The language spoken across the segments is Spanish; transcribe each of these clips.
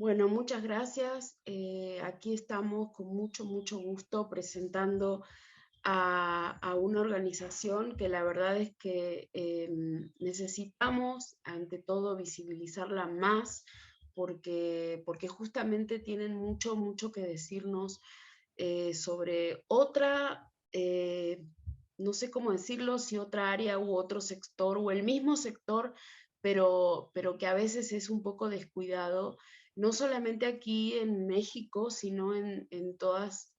Bueno, muchas gracias. Aquí estamos con mucho gusto presentando a una organización que la verdad es que necesitamos, ante todo, visibilizarla más porque justamente tienen mucho que decirnos sobre otra, no sé cómo decirlo, si otra área u otro sector o el mismo sector, pero que a veces es un poco descuidado, no solamente aquí en México, sino en todas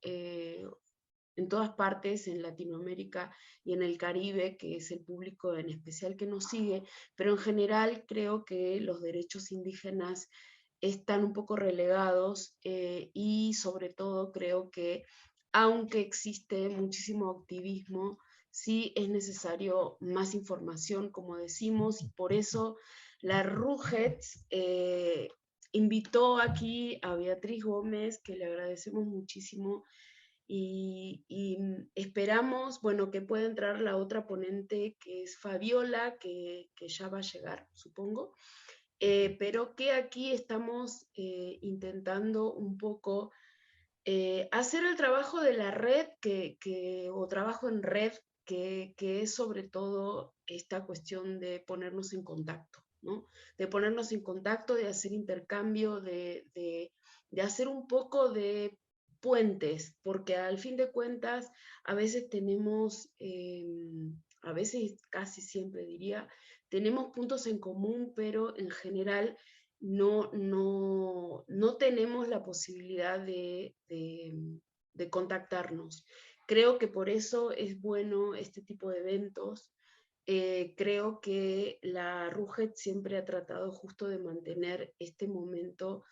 partes, en Latinoamérica y en el Caribe, que es el público en especial que nos sigue, pero en general creo que los derechos indígenas están un poco relegados y sobre todo creo que aunque existe muchísimo activismo, sí es necesario más información, como decimos, y por eso la RUGETS invitó aquí a Beatriz Gómez, que le agradecemos muchísimo, y esperamos, bueno, que pueda entrar la otra ponente, que es Fabiola, que ya va a llegar, supongo, pero que aquí estamos intentando un poco hacer el trabajo de la red o trabajo en red, que es sobre todo esta cuestión de ponernos en contacto, ¿no? De ponernos en contacto, de hacer intercambio, de hacer un poco de puentes, porque al fin de cuentas a veces tenemos, a veces casi siempre diría, tenemos puntos en común, pero en general no tenemos la posibilidad de contactarnos. Creo que por eso es bueno este tipo de eventos. Creo que la RUGET siempre ha tratado justo de mantener este momento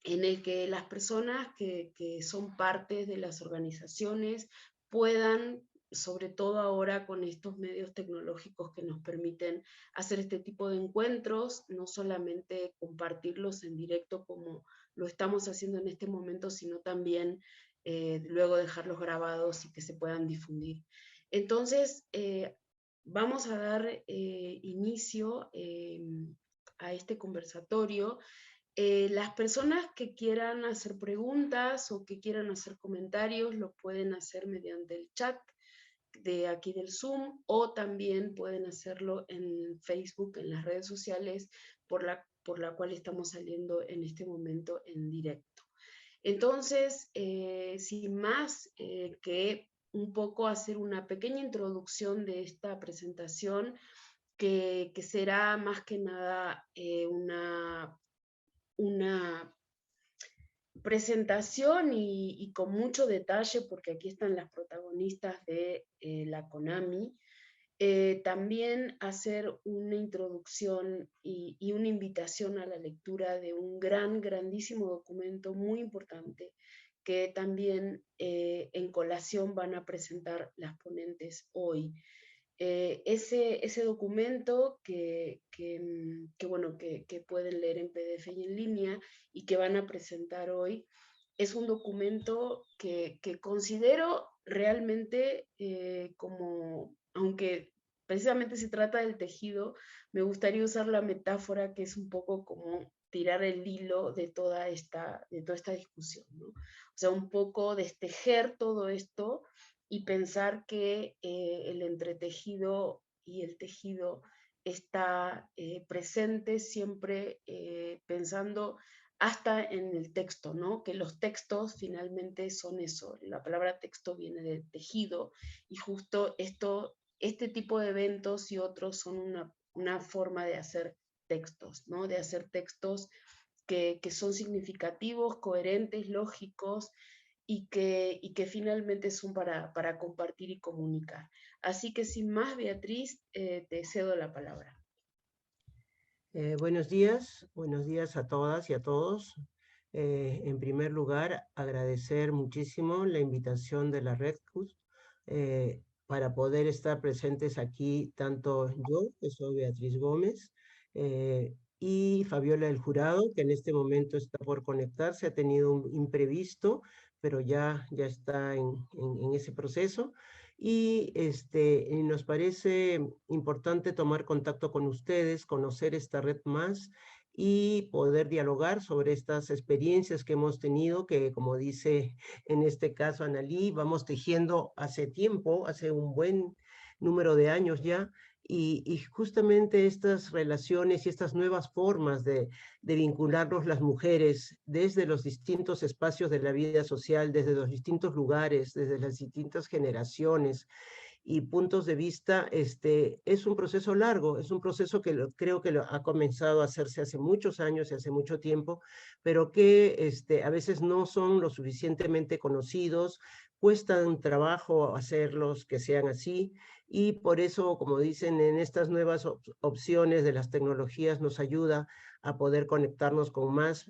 en el que las personas que son parte de las organizaciones puedan, sobre todo ahora con estos medios tecnológicos que nos permiten hacer este tipo de encuentros, no solamente compartirlos en directo como lo estamos haciendo en este momento, sino también luego dejarlos grabados y que se puedan difundir. Entonces, vamos a dar inicio a este conversatorio. Las personas que quieran hacer preguntas o que quieran hacer comentarios lo pueden hacer mediante el chat de aquí del Zoom, o también pueden hacerlo en Facebook, en las redes sociales por la cual estamos saliendo en este momento en directo. Entonces, sin más que un poco hacer una pequeña introducción de esta presentación, que será más que nada una presentación y con mucho detalle, porque aquí están las protagonistas de la CONAMI. También hacer una introducción y una invitación a la lectura de un grandísimo documento muy importante que también en colación van a presentar las ponentes hoy. Ese documento bueno, que pueden leer en PDF y en línea y que van a presentar hoy, es un documento que considero realmente como, aunque precisamente se trata del tejido, me gustaría usar la metáfora que es un poco como tirar el hilo de toda esta discusión, ¿no? O sea, un poco destejer todo esto y pensar que el entretejido y el tejido está presente siempre pensando hasta en el texto, ¿no? Que los textos finalmente son eso. La palabra texto viene de tejido y justo este tipo de eventos y otros son una forma de hacer textos, ¿no? De hacer textos que son significativos, coherentes, lógicos y que finalmente son para compartir y comunicar. Así que sin más, Beatriz, te cedo la palabra. Buenos días a todas y a todos. En primer lugar, agradecer muchísimo la invitación de la RedCus para poder estar presentes aquí, tanto yo, que soy Beatriz Gómez, y Fabiola del Jurado, que en este momento está por conectarse, ha tenido un imprevisto, pero ya está en ese proceso. Y nos parece importante tomar contacto con ustedes, conocer esta red más y poder dialogar sobre estas experiencias que hemos tenido, que como dice en este caso Analí, vamos tejiendo hace tiempo, hace un buen número de años ya, y justamente estas relaciones y estas nuevas formas de vincularnos las mujeres desde los distintos espacios de la vida social, desde los distintos lugares, desde las distintas generaciones y puntos de vista, es un proceso largo, es un proceso que creo que ha comenzado a hacerse hace muchos años y hace mucho tiempo, pero que a veces no son lo suficientemente conocidos, cuestan trabajo hacerlos que sean así, y por eso, como dicen, en estas nuevas opciones de las tecnologías nos ayuda a poder conectarnos con más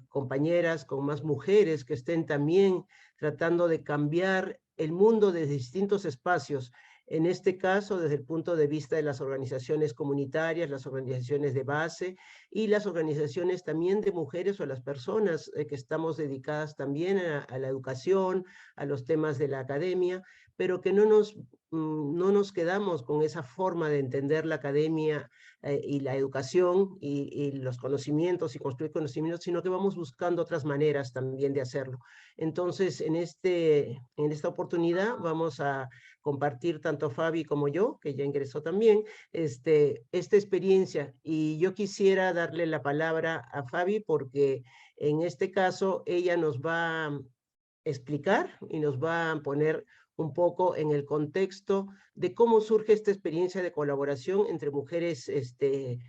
compañeras, con más mujeres que estén también tratando de cambiar el mundo desde distintos espacios. En este caso, desde el punto de vista de las organizaciones comunitarias, las organizaciones de base y las organizaciones también de mujeres o las personas que estamos dedicadas también a la educación, a los temas de la academia, pero que no nos quedamos con esa forma de entender la academia y la educación y los conocimientos y construir conocimientos, sino que vamos buscando otras maneras también de hacerlo. Entonces, en esta oportunidad vamos a compartir tanto Fabi como yo, que ya ingresó también, esta experiencia. Y yo quisiera darle la palabra a Fabi porque en este caso ella nos va a explicar y nos va a poner un poco en el contexto de cómo surge esta experiencia de colaboración entre mujeres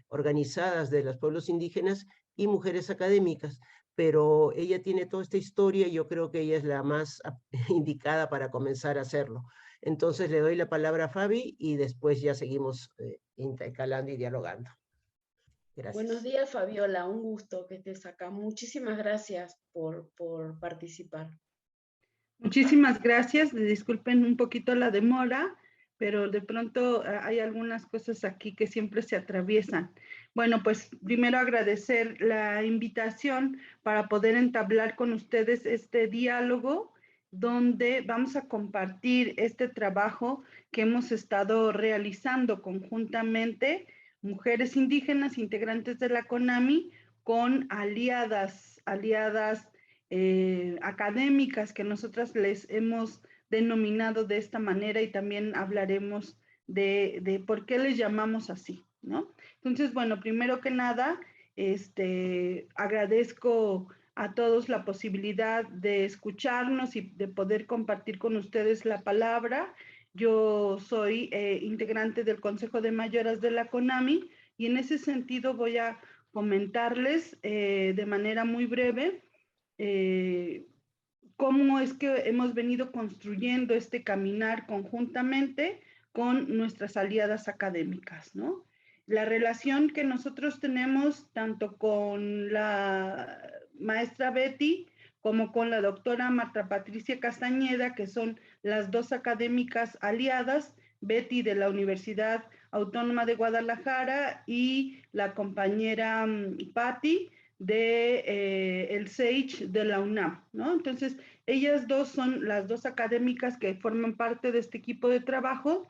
organizadas de los pueblos indígenas y mujeres académicas. Pero ella tiene toda esta historia y yo creo que ella es la más indicada para comenzar a hacerlo. Entonces le doy la palabra a Fabi y después ya seguimos intercalando y dialogando. Gracias. Buenos días, Fabiola, un gusto que estés acá. Muchísimas gracias por participar. Muchísimas gracias, disculpen un poquito la demora, pero de pronto hay algunas cosas aquí que siempre se atraviesan. Bueno, pues primero agradecer la invitación para poder entablar con ustedes este diálogo donde vamos a compartir este trabajo que hemos estado realizando conjuntamente mujeres indígenas integrantes de la CONAMI con aliadas académicas que nosotras les hemos denominado de esta manera y también hablaremos de por qué les llamamos así, ¿no? Entonces, bueno, primero que nada, agradezco a todos la posibilidad de escucharnos y de poder compartir con ustedes la palabra. Yo soy integrante del Consejo de Mayoras de la CONAMI y en ese sentido voy a comentarles de manera muy breve cómo es que hemos venido construyendo este caminar conjuntamente con nuestras aliadas académicas, ¿no? La relación que nosotros tenemos tanto con la maestra Betty como con la doctora Marta Patricia Castañeda, que son las dos académicas aliadas, Betty de la Universidad Autónoma de Guadalajara y la compañera Patti de el SAGE de la UNAM, ¿no? Entonces, ellas dos son las dos académicas que forman parte de este equipo de trabajo.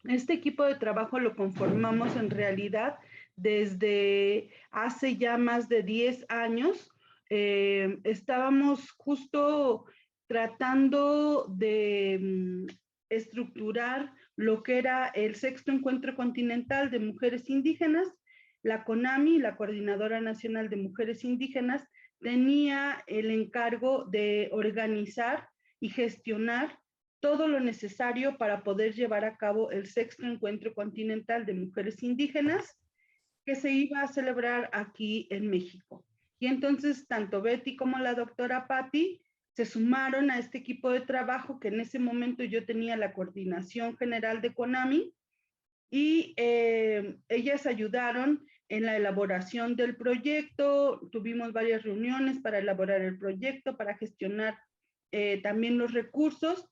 Este equipo de trabajo lo conformamos en realidad desde hace ya más de 10 años. Estábamos justo tratando de estructurar lo que era el sexto encuentro continental de mujeres indígenas. La CONAMI, la Coordinadora Nacional de Mujeres Indígenas, tenía el encargo de organizar y gestionar todo lo necesario para poder llevar a cabo el sexto encuentro continental de mujeres indígenas que se iba a celebrar aquí en México. Y entonces tanto Betty como la doctora Patti se sumaron a este equipo de trabajo que en ese momento yo tenía la coordinación general de CONAMI y ellas ayudaron en la elaboración del proyecto. Tuvimos varias reuniones para elaborar el proyecto, para gestionar también los recursos.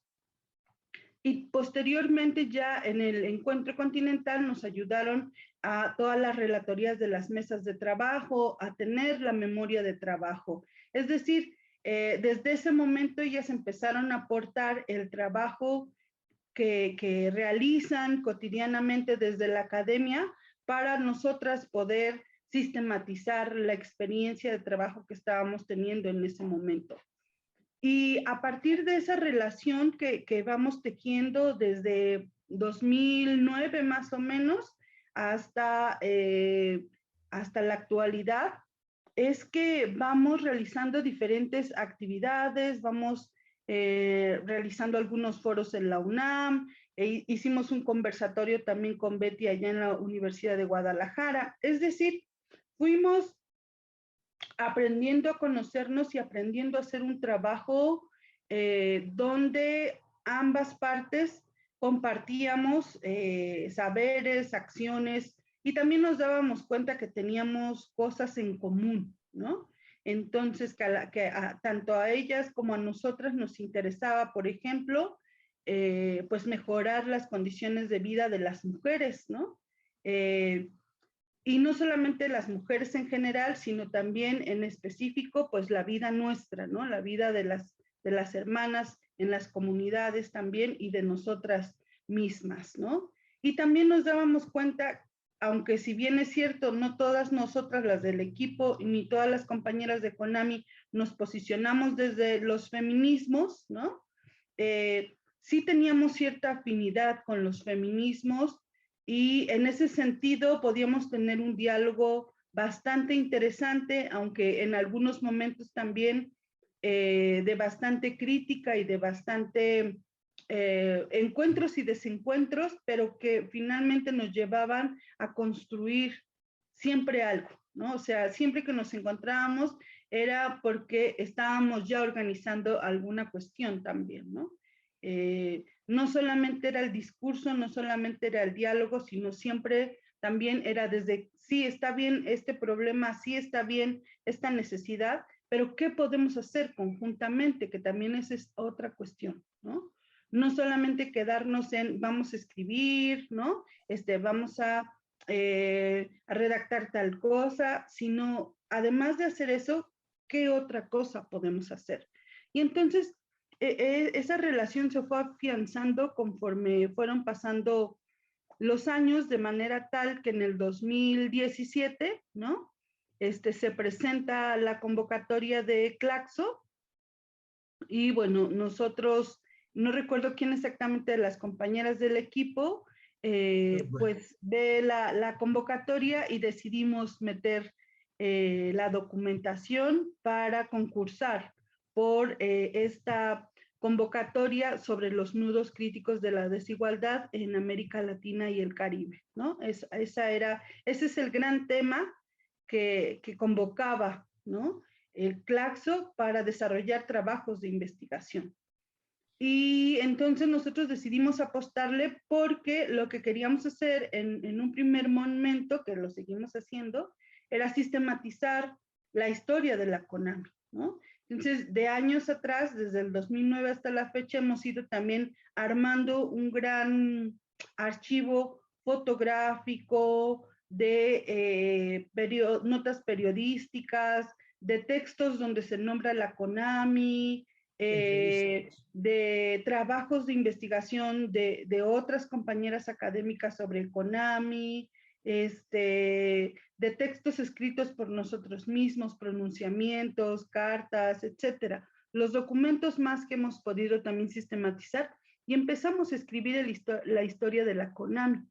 Y posteriormente ya en el encuentro continental nos ayudaron a todas las relatorías de las mesas de trabajo, a tener la memoria de trabajo. Es decir, desde ese momento ellas empezaron a aportar el trabajo que realizan cotidianamente desde la academia para nosotras poder sistematizar la experiencia de trabajo que estábamos teniendo en ese momento. Y a partir de esa relación que vamos tejiendo desde 2009 más o menos hasta la actualidad, es que vamos realizando diferentes actividades, vamos realizando algunos foros en la UNAM, hicimos un conversatorio también con Betty allá en la Universidad de Guadalajara. Es decir, fuimos aprendiendo a conocernos y aprendiendo a hacer un trabajo donde ambas partes compartíamos saberes, acciones, y también nos dábamos cuenta que teníamos cosas en común, ¿no? Entonces, tanto a ellas como a nosotras nos interesaba, por ejemplo, pues mejorar las condiciones de vida de las mujeres, ¿no? Y no solamente las mujeres en general, sino también en específico, pues la vida nuestra, ¿no? La vida de las hermanas en las comunidades también y de nosotras mismas, ¿no? Y también nos dábamos cuenta, aunque si bien es cierto, no todas nosotras, las del equipo, ni todas las compañeras de CONAMI nos posicionamos desde los feminismos, ¿no? Sí teníamos cierta afinidad con los feminismos, y en ese sentido podíamos tener un diálogo bastante interesante, aunque en algunos momentos también de bastante crítica y de bastante encuentros y desencuentros, pero que finalmente nos llevaban a construir siempre algo, ¿no? O sea, siempre que nos encontrábamos era porque estábamos ya organizando alguna cuestión también, ¿no? No solamente era el discurso, no solamente era el diálogo, sino siempre también era desde, sí, está bien este problema, sí está bien esta necesidad, pero ¿qué podemos hacer conjuntamente? Que también esa es otra cuestión, ¿no? No solamente quedarnos en, vamos a escribir, ¿no? Vamos a redactar tal cosa, sino además de hacer eso, ¿qué otra cosa podemos hacer? Y entonces, esa relación se fue afianzando conforme fueron pasando los años, de manera tal que en el 2017, ¿no? Se presenta la convocatoria de Claxo, y bueno, nosotros, no recuerdo quién exactamente de las compañeras del equipo, pues ve la convocatoria y decidimos meter la documentación para concursar por esta convocatoria sobre los nudos críticos de la desigualdad en América Latina y el Caribe, ¿no? Ese es el gran tema que convocaba, ¿no? El Claxo para desarrollar trabajos de investigación. Y entonces nosotros decidimos apostarle porque lo que queríamos hacer en un primer momento, que lo seguimos haciendo, era sistematizar la historia de la CONAMI, ¿no? Entonces, de años atrás, desde el 2009 hasta la fecha, hemos ido también armando un gran archivo fotográfico de notas periodísticas, de textos donde se nombra la CONAMI, de trabajos de investigación de otras compañeras académicas sobre el CONAMI, de textos escritos por nosotros mismos, pronunciamientos, cartas, etcétera. Los documentos más que hemos podido también sistematizar, y empezamos a escribir la historia de la CONAMI.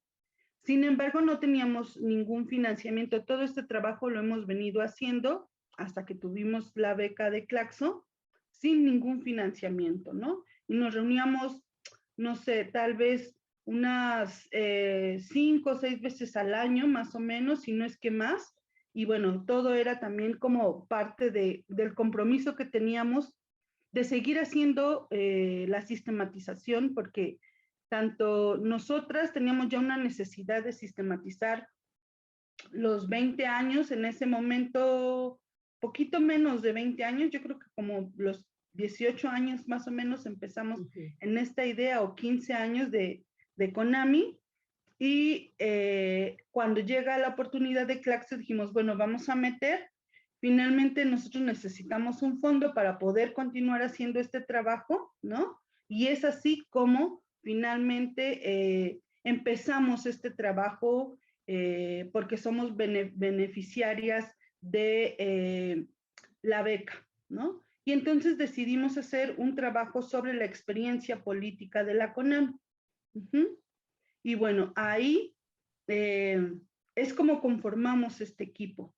Sin embargo, no teníamos ningún financiamiento. Todo este trabajo lo hemos venido haciendo hasta que tuvimos la beca de Claxo, sin ningún financiamiento, ¿no? Y nos reuníamos, no sé, tal vez unas 5 o 6 veces al año, más o menos, si no es que más. Y bueno, todo era también como parte del compromiso que teníamos de seguir haciendo la sistematización, porque tanto nosotras teníamos ya una necesidad de sistematizar los 20 años, en ese momento, poquito menos de 20 años, yo creo que como los 18 años más o menos empezamos en esta idea, o 15 años de CONAMI, y cuando llega la oportunidad de Claxo dijimos, bueno, vamos a meter, finalmente nosotros necesitamos un fondo para poder continuar haciendo este trabajo, ¿no? Y es así como finalmente empezamos este trabajo porque somos beneficiarias de la beca, ¿no? Y entonces decidimos hacer un trabajo sobre la experiencia política de la CONAM. Y bueno, ahí es como conformamos este equipo.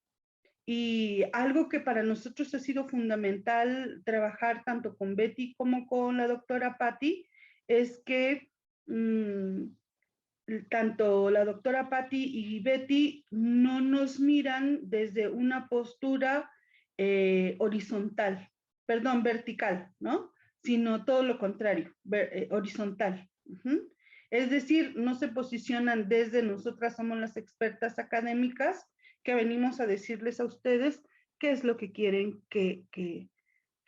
Y algo que para nosotros ha sido fundamental trabajar tanto con Betty como con la doctora Patti es que tanto la doctora Patti y Betty no nos miran desde una postura vertical, ¿no? Sino todo lo contrario, horizontal. Es decir, no se posicionan desde nosotras somos las expertas académicas que venimos a decirles a ustedes qué es lo que quieren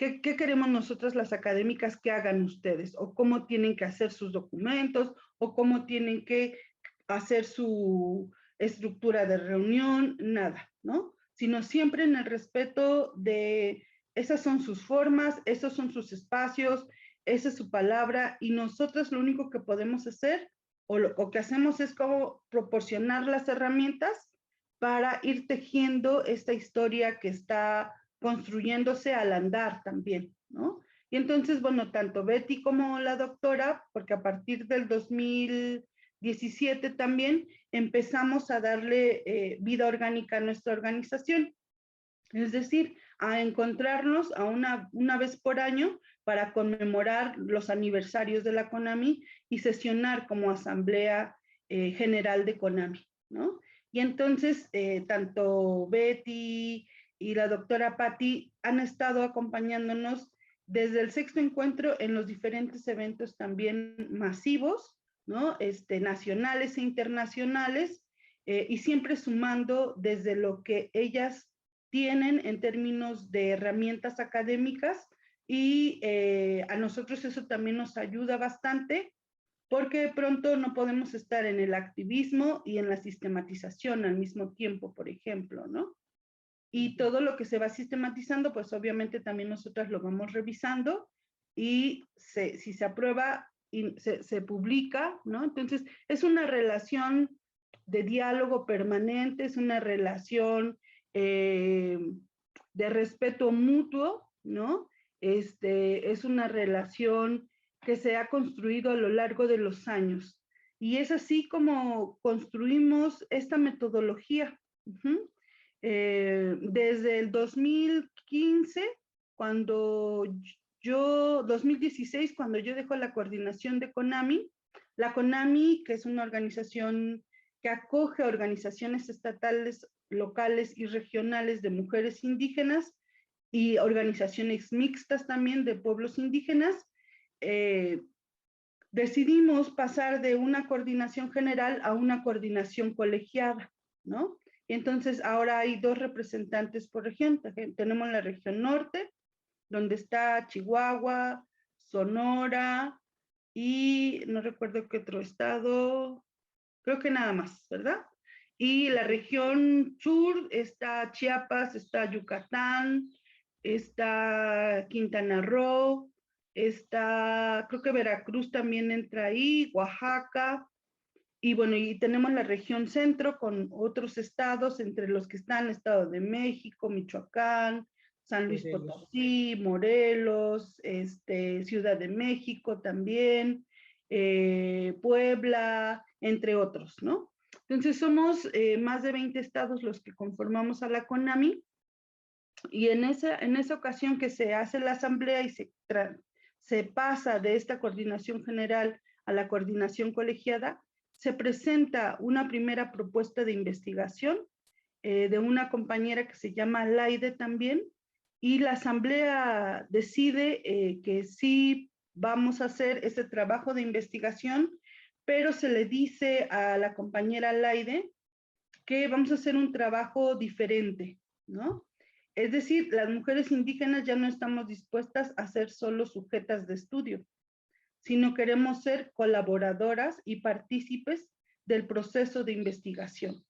¿Qué queremos nosotras las académicas que hagan ustedes? O cómo tienen que hacer sus documentos, o cómo tienen que hacer su estructura de reunión, nada, ¿no? Sino siempre en el respeto de esas son sus formas, esos son sus espacios, esa es su palabra, y nosotros lo único que podemos hacer, o que hacemos es como proporcionar las herramientas para ir tejiendo esta historia que está construyéndose al andar también, ¿no? Y entonces, bueno, tanto Betty como la doctora, porque a partir del 2017 también empezamos a darle vida orgánica a nuestra organización, es decir, a encontrarnos a una vez por año para conmemorar los aniversarios de la CONAMI y sesionar como asamblea general de CONAMI, ¿no? Y entonces, tanto Betty y la doctora Patti han estado acompañándonos desde el sexto encuentro en los diferentes eventos también masivos, ¿no? Nacionales e internacionales, y siempre sumando desde lo que ellas tienen en términos de herramientas académicas, y a nosotros eso también nos ayuda bastante, porque de pronto no podemos estar en el activismo y en la sistematización al mismo tiempo, por ejemplo, ¿no? Y todo lo que se va sistematizando, pues obviamente también nosotras lo vamos revisando, y si se aprueba, y se publica, ¿no? Entonces, es una relación de diálogo permanente, es una relación de respeto mutuo, ¿no? Es una relación que se ha construido a lo largo de los años. Y es así como construimos esta metodología. Desde el 2015, 2016, cuando yo dejo la coordinación de CONAMI, la CONAMI, que es una organización que acoge organizaciones estatales, locales y regionales de mujeres indígenas y organizaciones mixtas también de pueblos indígenas, decidimos pasar de una coordinación general a una coordinación colegiada, ¿no? Y entonces ahora hay 2 representantes por región. Tenemos la región norte, donde está Chihuahua, Sonora y no recuerdo qué otro estado, creo que nada más, ¿verdad? Y la región sur está Chiapas, está Yucatán, está Quintana Roo, está, creo que Veracruz también entra ahí, Oaxaca, y bueno, y tenemos la región centro con otros estados, entre los que están Estado de México, Michoacán, San Luis Potosí, Morelos, Ciudad de México también, Puebla, entre otros, ¿no? Entonces somos más de 20 estados los que conformamos a la CONAMI, y en esa ocasión que se hace la asamblea y se pasa de esta coordinación general a la coordinación colegiada, se presenta una primera propuesta de investigación de una compañera que se llama Laide también, y la asamblea decide que sí vamos a hacer ese trabajo de investigación, pero se le dice a la compañera Laide que vamos a hacer un trabajo diferente, ¿no? Es decir, las mujeres indígenas ya no estamos dispuestas a ser solo sujetas de estudio, sino queremos ser colaboradoras y partícipes del proceso de investigación.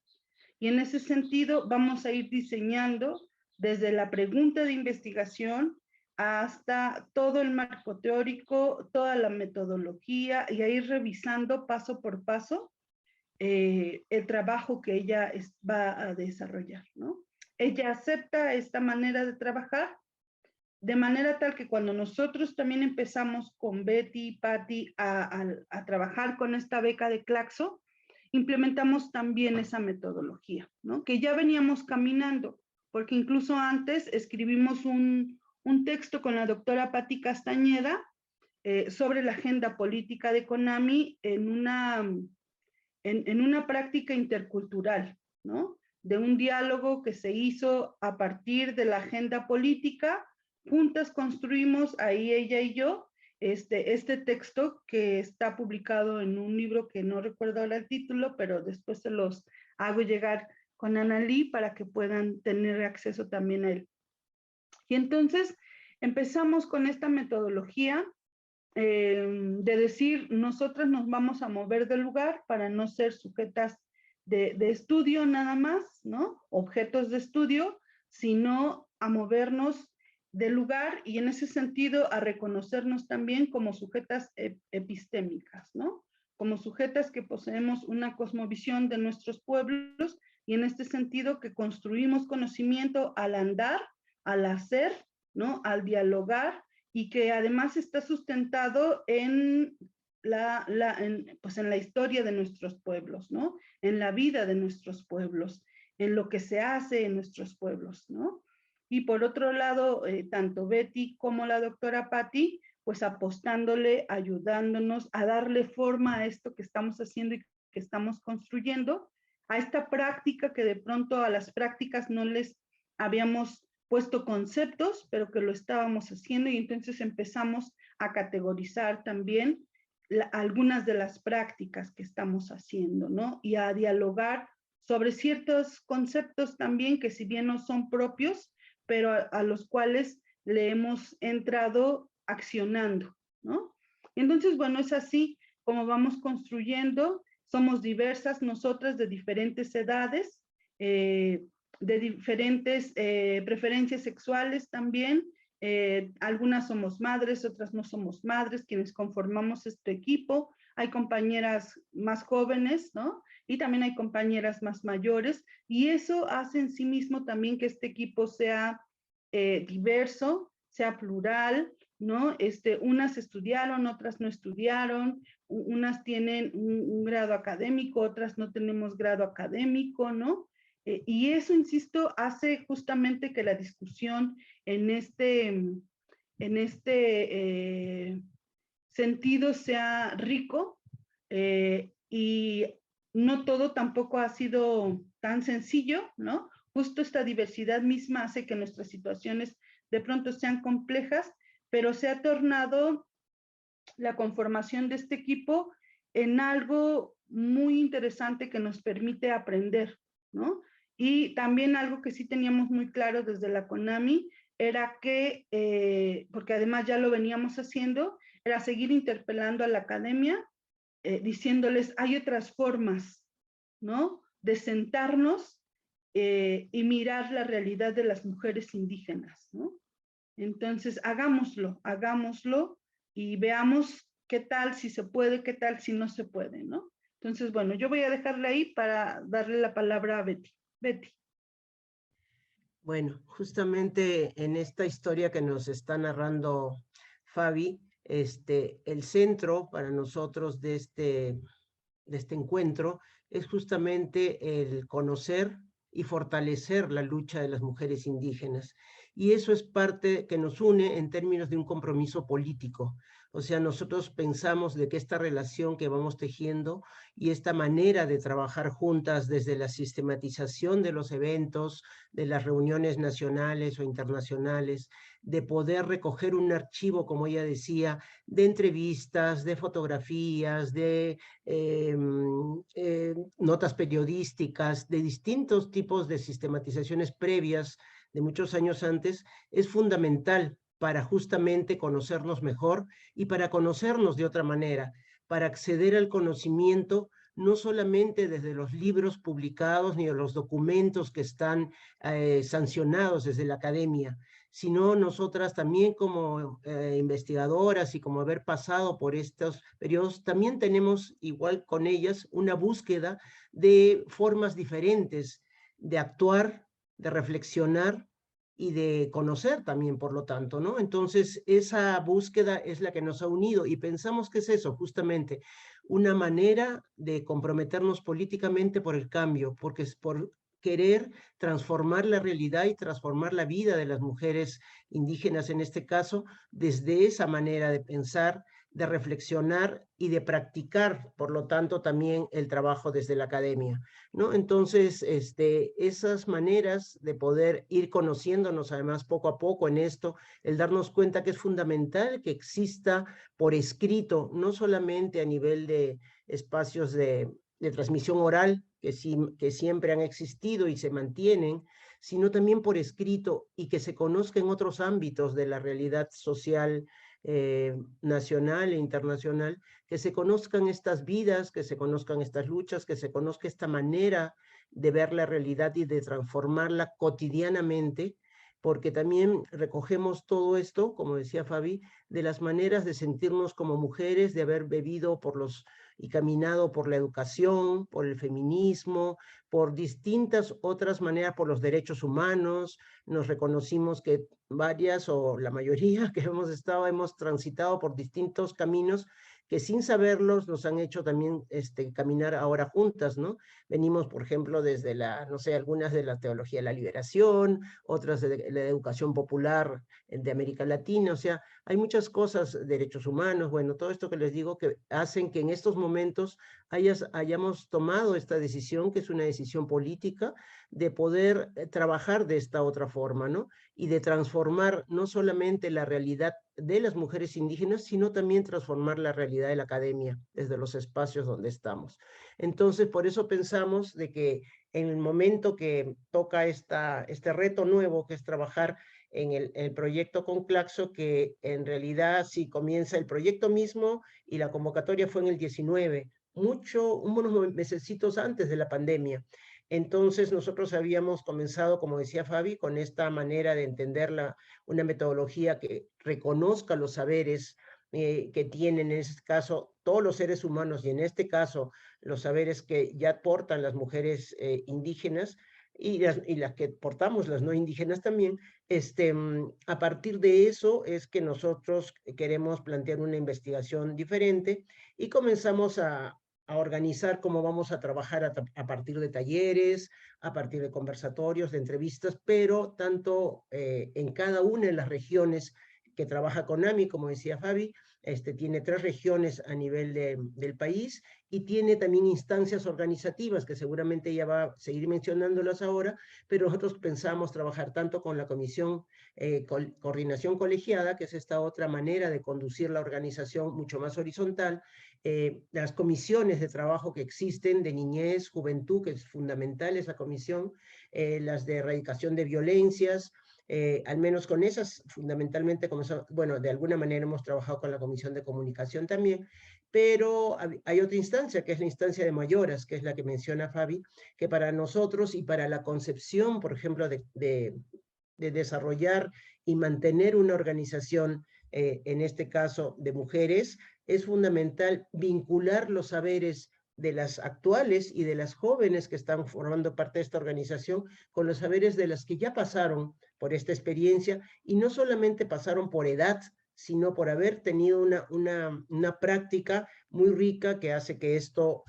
Y en ese sentido vamos a ir diseñando desde la pregunta de investigación hasta todo el marco teórico, toda la metodología, y a ir revisando paso por paso el trabajo que ella va a desarrollar, ¿no? Ella acepta esta manera de trabajar, de manera tal que cuando nosotros también empezamos con Betty y Patty a trabajar con esta beca de Claxo, implementamos también esa metodología, ¿no? Que ya veníamos caminando, porque incluso antes escribimos un texto con la doctora Patty Castañeda sobre la agenda política de CONAMI en una práctica intercultural, ¿no? De un diálogo que se hizo a partir de la agenda política. Juntas construimos, ahí ella y yo, este texto que está publicado en un libro que no recuerdo ahora el título, pero después se los hago llegar con Analí para que puedan tener acceso también a él. Y entonces empezamos con esta metodología de decir, nosotras nos vamos a mover del lugar para no ser sujetas de estudio nada más, ¿no? Objetos de estudio, sino a movernos del lugar y en ese sentido a reconocernos también como sujetas epistémicas, ¿no? Como sujetas que poseemos una cosmovisión de nuestros pueblos y en este sentido que construimos conocimiento al andar, al hacer, ¿no? Al dialogar y que además está sustentado en la historia de nuestros pueblos, ¿no? En la vida de nuestros pueblos, en lo que se hace en nuestros pueblos, ¿no? Y por otro lado, tanto Betty como la doctora Patty, pues apostándole, ayudándonos a darle forma a esto que estamos haciendo y que estamos construyendo, a esta práctica que de pronto a las prácticas no les habíamos puesto conceptos, pero que lo estábamos haciendo y entonces empezamos a categorizar también algunas de las prácticas que estamos haciendo, ¿no? Y a dialogar sobre ciertos conceptos también que si bien no son propios, pero a los cuales le hemos entrado accionando, ¿no? Entonces, bueno, es así como vamos construyendo, somos diversas nosotras de diferentes edades, de diferentes preferencias sexuales también, algunas somos madres, otras no somos madres, quienes conformamos este equipo, hay compañeras más jóvenes, ¿no? Y también hay compañeras más mayores, y eso hace en sí mismo también que este equipo sea diverso, sea plural, ¿no? Unas estudiaron, otras no estudiaron, unas tienen un grado académico, otras no tenemos grado académico, ¿no? Y eso, insisto, hace justamente que la discusión en este sentido sea rico y no todo tampoco ha sido tan sencillo, ¿no? Justo esta diversidad misma hace que nuestras situaciones de pronto sean complejas, pero se ha tornado la conformación de este equipo en algo muy interesante que nos permite aprender, ¿no? Y también algo que sí teníamos muy claro desde la CONAMI era que, porque además ya lo veníamos haciendo, era seguir interpelando a la academia, diciéndoles, hay otras formas, ¿no? De sentarnos y mirar la realidad de las mujeres indígenas, ¿no? Entonces, hagámoslo y veamos qué tal si se puede, qué tal si no se puede, ¿no? Entonces, bueno, yo voy a dejarle ahí para darle la palabra a Betty. Betty. Bueno, justamente en esta historia que nos está narrando Fabi, el centro para nosotros de este encuentro es justamente el conocer y fortalecer la lucha de las mujeres indígenas. Y eso es parte que nos une en términos de un compromiso político. O sea, nosotros pensamos de que esta relación que vamos tejiendo y esta manera de trabajar juntas desde la sistematización de los eventos, de las reuniones nacionales o internacionales, de poder recoger un archivo, como ella decía, de entrevistas, de fotografías, de notas periodísticas, de distintos tipos de sistematizaciones previas de muchos años antes, es fundamental para justamente conocernos mejor y para conocernos de otra manera, para acceder al conocimiento no solamente desde los libros publicados ni de los documentos que están sancionados desde la academia, sino nosotras también como investigadoras y como haber pasado por estos periodos, también tenemos igual con ellas una búsqueda de formas diferentes de actuar, de reflexionar y de conocer también, por lo tanto, ¿no? Entonces, esa búsqueda es la que nos ha unido y pensamos que es eso, justamente, una manera de comprometernos políticamente por el cambio, porque es por querer transformar la realidad y transformar la vida de las mujeres indígenas, en este caso, desde esa manera de pensar, de reflexionar y de practicar, por lo tanto, también el trabajo desde la academia, ¿no? Entonces, esas maneras de poder ir conociéndonos, además, poco a poco en esto, el darnos cuenta que es fundamental que exista por escrito, no solamente a nivel de espacios de transmisión oral, que siempre han existido y se mantienen, sino también por escrito y que se conozca en otros ámbitos de la realidad social nacional e internacional, que se conozcan estas vidas, que se conozcan estas luchas, que se conozca esta manera de ver la realidad y de transformarla cotidianamente, porque también recogemos todo esto, como decía Fabi, de las maneras de sentirnos como mujeres, de haber bebido por los y caminado por la educación, por el feminismo, por distintas otras maneras, por los derechos humanos. Nos reconocimos que varias o la mayoría que hemos transitado por distintos caminos que sin saberlos nos han hecho también caminar ahora juntas, ¿no? Venimos, por ejemplo, desde no sé, algunas de la teología de la liberación, otras de la educación popular de América Latina, o sea, hay muchas cosas, derechos humanos, bueno, todo esto que les digo que hacen que en estos momentos hayamos tomado esta decisión, que es una decisión política, de poder trabajar de esta otra forma, ¿no? Y de transformar no solamente la realidad de las mujeres indígenas, sino también transformar la realidad de la academia desde los espacios donde estamos. Entonces, por eso pensamos de que en el momento que toca este reto nuevo, que es trabajar en el proyecto con Claxo, que en realidad sí comienza el proyecto mismo y la convocatoria fue en el 19, unos mesecitos antes de la pandemia. Entonces nosotros habíamos comenzado, como decía Fabi, con esta manera de entender una metodología que reconozca los saberes que tienen en este caso todos los seres humanos y en este caso los saberes que ya aportan las mujeres indígenas y las que portamos las no indígenas también. A partir de eso es que nosotros queremos plantear una investigación diferente y comenzamos a organizar cómo vamos a trabajar a partir de talleres, a partir de conversatorios, de entrevistas, pero tanto en cada una de las regiones que trabaja CONAMI, como decía Fabi, tiene 3 regiones a nivel del país y tiene también instancias organizativas que seguramente ella va a seguir mencionándolas ahora, pero nosotros pensamos trabajar tanto con la comisión coordinación colegiada, que es esta otra manera de conducir la organización mucho más horizontal, las comisiones de trabajo que existen de niñez, juventud, que es fundamental esa comisión, las de erradicación de violencias, al menos con esas, fundamentalmente, bueno, de alguna manera hemos trabajado con la Comisión de Comunicación también, pero hay otra instancia, que es la instancia de mayoras, que es la que menciona Fabi, que para nosotros y para la concepción, por ejemplo, de desarrollar y mantener una organización, en este caso de mujeres, es fundamental vincular los saberes de las actuales y de las jóvenes que están formando parte de esta organización con los saberes de las que ya pasaron por esta experiencia y no solamente pasaron por edad, sino por haber tenido una práctica muy rica que hace que esto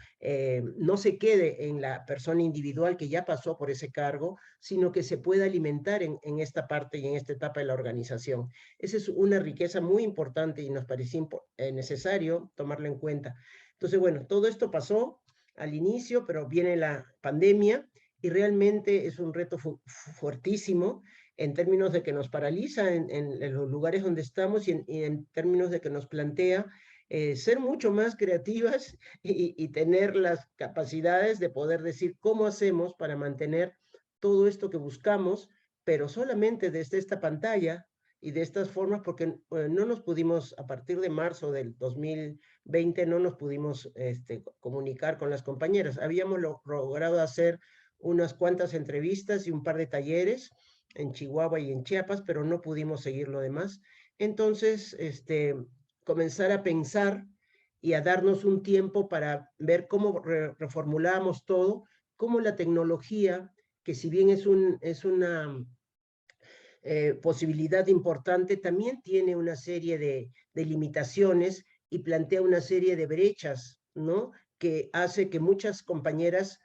no se quede en la persona individual que ya pasó por ese cargo, sino que se pueda alimentar en esta parte y en esta etapa de la organización. Esa es una riqueza muy importante y nos parecía necesario tomarlo en cuenta. Entonces, bueno, todo esto pasó al inicio, pero viene la pandemia y realmente es un reto fuertísimo en términos de que nos paraliza en los lugares donde estamos y en términos de que nos plantea ser mucho más creativas y tener las capacidades de poder decir cómo hacemos para mantener todo esto que buscamos, pero solamente desde esta pantalla y de estas formas, porque no nos pudimos, a partir de marzo del 2020, no nos pudimos comunicar con las compañeras. Habíamos logrado hacer unas cuantas entrevistas y un par de talleres, en Chihuahua y en Chiapas, pero no pudimos seguir lo demás. Entonces, comenzar a pensar y a darnos un tiempo para ver cómo reformulamos todo, cómo la tecnología, que si bien es una posibilidad importante, también tiene una serie de limitaciones y plantea una serie de brechas, ¿no? Que hace que muchas compañeras,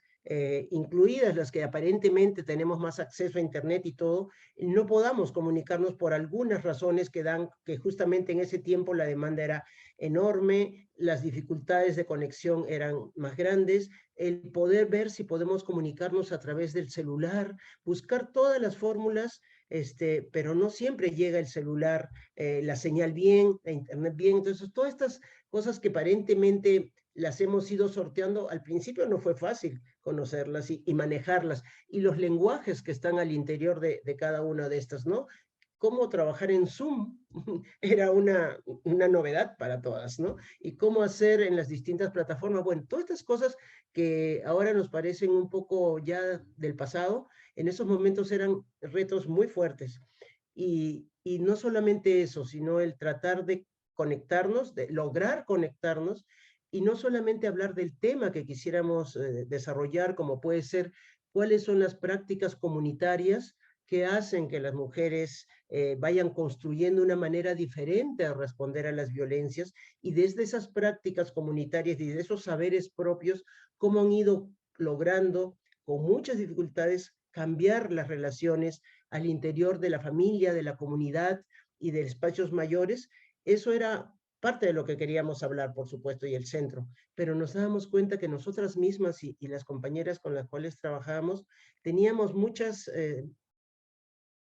incluidas las que aparentemente tenemos más acceso a Internet y todo, no podamos comunicarnos por algunas razones que dan que justamente en ese tiempo la demanda era enorme, las dificultades de conexión eran más grandes, el poder ver si podemos comunicarnos a través del celular, buscar todas las fórmulas, pero no siempre llega el celular, la señal bien, la internet bien. Entonces, todas estas cosas que aparentemente las hemos ido sorteando, al principio no fue fácil conocerlas y manejarlas. Y los lenguajes que están al interior de cada una de estas, ¿no? Cómo trabajar en Zoom era una novedad para todas, ¿no? Y cómo hacer en las distintas plataformas. Bueno, todas estas cosas que ahora nos parecen un poco ya del pasado, en esos momentos eran retos muy fuertes. Y no solamente eso, sino el tratar de conectarnos, de lograr conectarnos, y no solamente hablar del tema que quisiéramos desarrollar, como puede ser cuáles son las prácticas comunitarias que hacen que las mujeres vayan construyendo una manera diferente a responder a las violencias, y desde esas prácticas comunitarias y de esos saberes propios, cómo han ido logrando, con muchas dificultades, cambiar las relaciones al interior de la familia, de la comunidad y de espacios mayores. Eso era parte de lo que queríamos hablar, por supuesto, y el centro, pero nos dábamos cuenta que nosotras mismas y las compañeras con las cuales trabajábamos teníamos muchas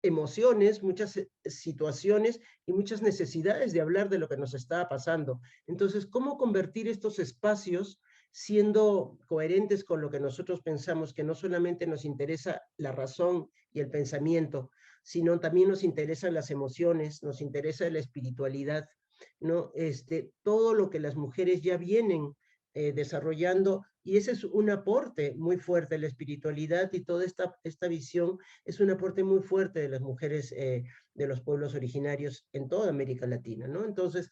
emociones, muchas situaciones y muchas necesidades de hablar de lo que nos estaba pasando. Entonces, ¿cómo convertir estos espacios siendo coherentes con lo que nosotros pensamos, que no solamente nos interesa la razón y el pensamiento, sino también nos interesan las emociones, nos interesa la espiritualidad, ¿no? Todo lo que las mujeres ya vienen desarrollando, y ese es un aporte muy fuerte, la espiritualidad y toda esta visión es un aporte muy fuerte de las mujeres de los pueblos originarios en toda América Latina, ¿no? Entonces,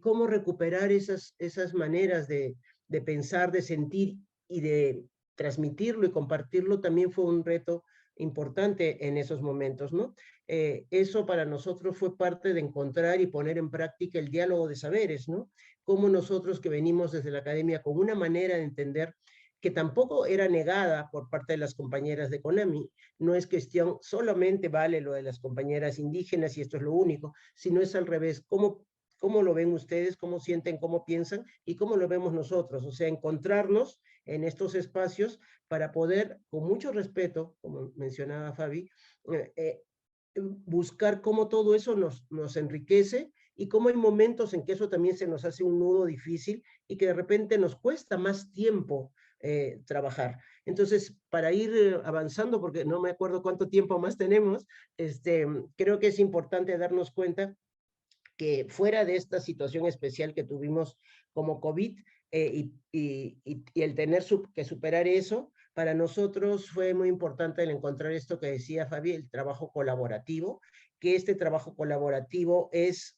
¿cómo recuperar esas maneras de pensar, de sentir y de transmitirlo y compartirlo también fue un reto importante en esos momentos, ¿no? Eso para nosotros fue parte de encontrar y poner en práctica el diálogo de saberes, ¿no? Como nosotros que venimos desde la academia con una manera de entender que tampoco era negada por parte de las compañeras de CONAMI, no es cuestión, solamente vale lo de las compañeras indígenas y esto es lo único, sino es al revés, cómo lo ven ustedes, cómo sienten, cómo piensan y cómo lo vemos nosotros, o sea, encontrarnos en estos espacios para poder, con mucho respeto, como mencionaba Fabi, buscar cómo todo eso nos enriquece y cómo hay momentos en que eso también se nos hace un nudo difícil y que de repente nos cuesta más tiempo trabajar. Entonces, para ir avanzando, porque no me acuerdo cuánto tiempo más tenemos, creo que es importante darnos cuenta que fuera de esta situación especial que tuvimos como COVID y el tener que superar eso, para nosotros fue muy importante el encontrar esto que decía Fabi, el trabajo colaborativo, que este trabajo colaborativo es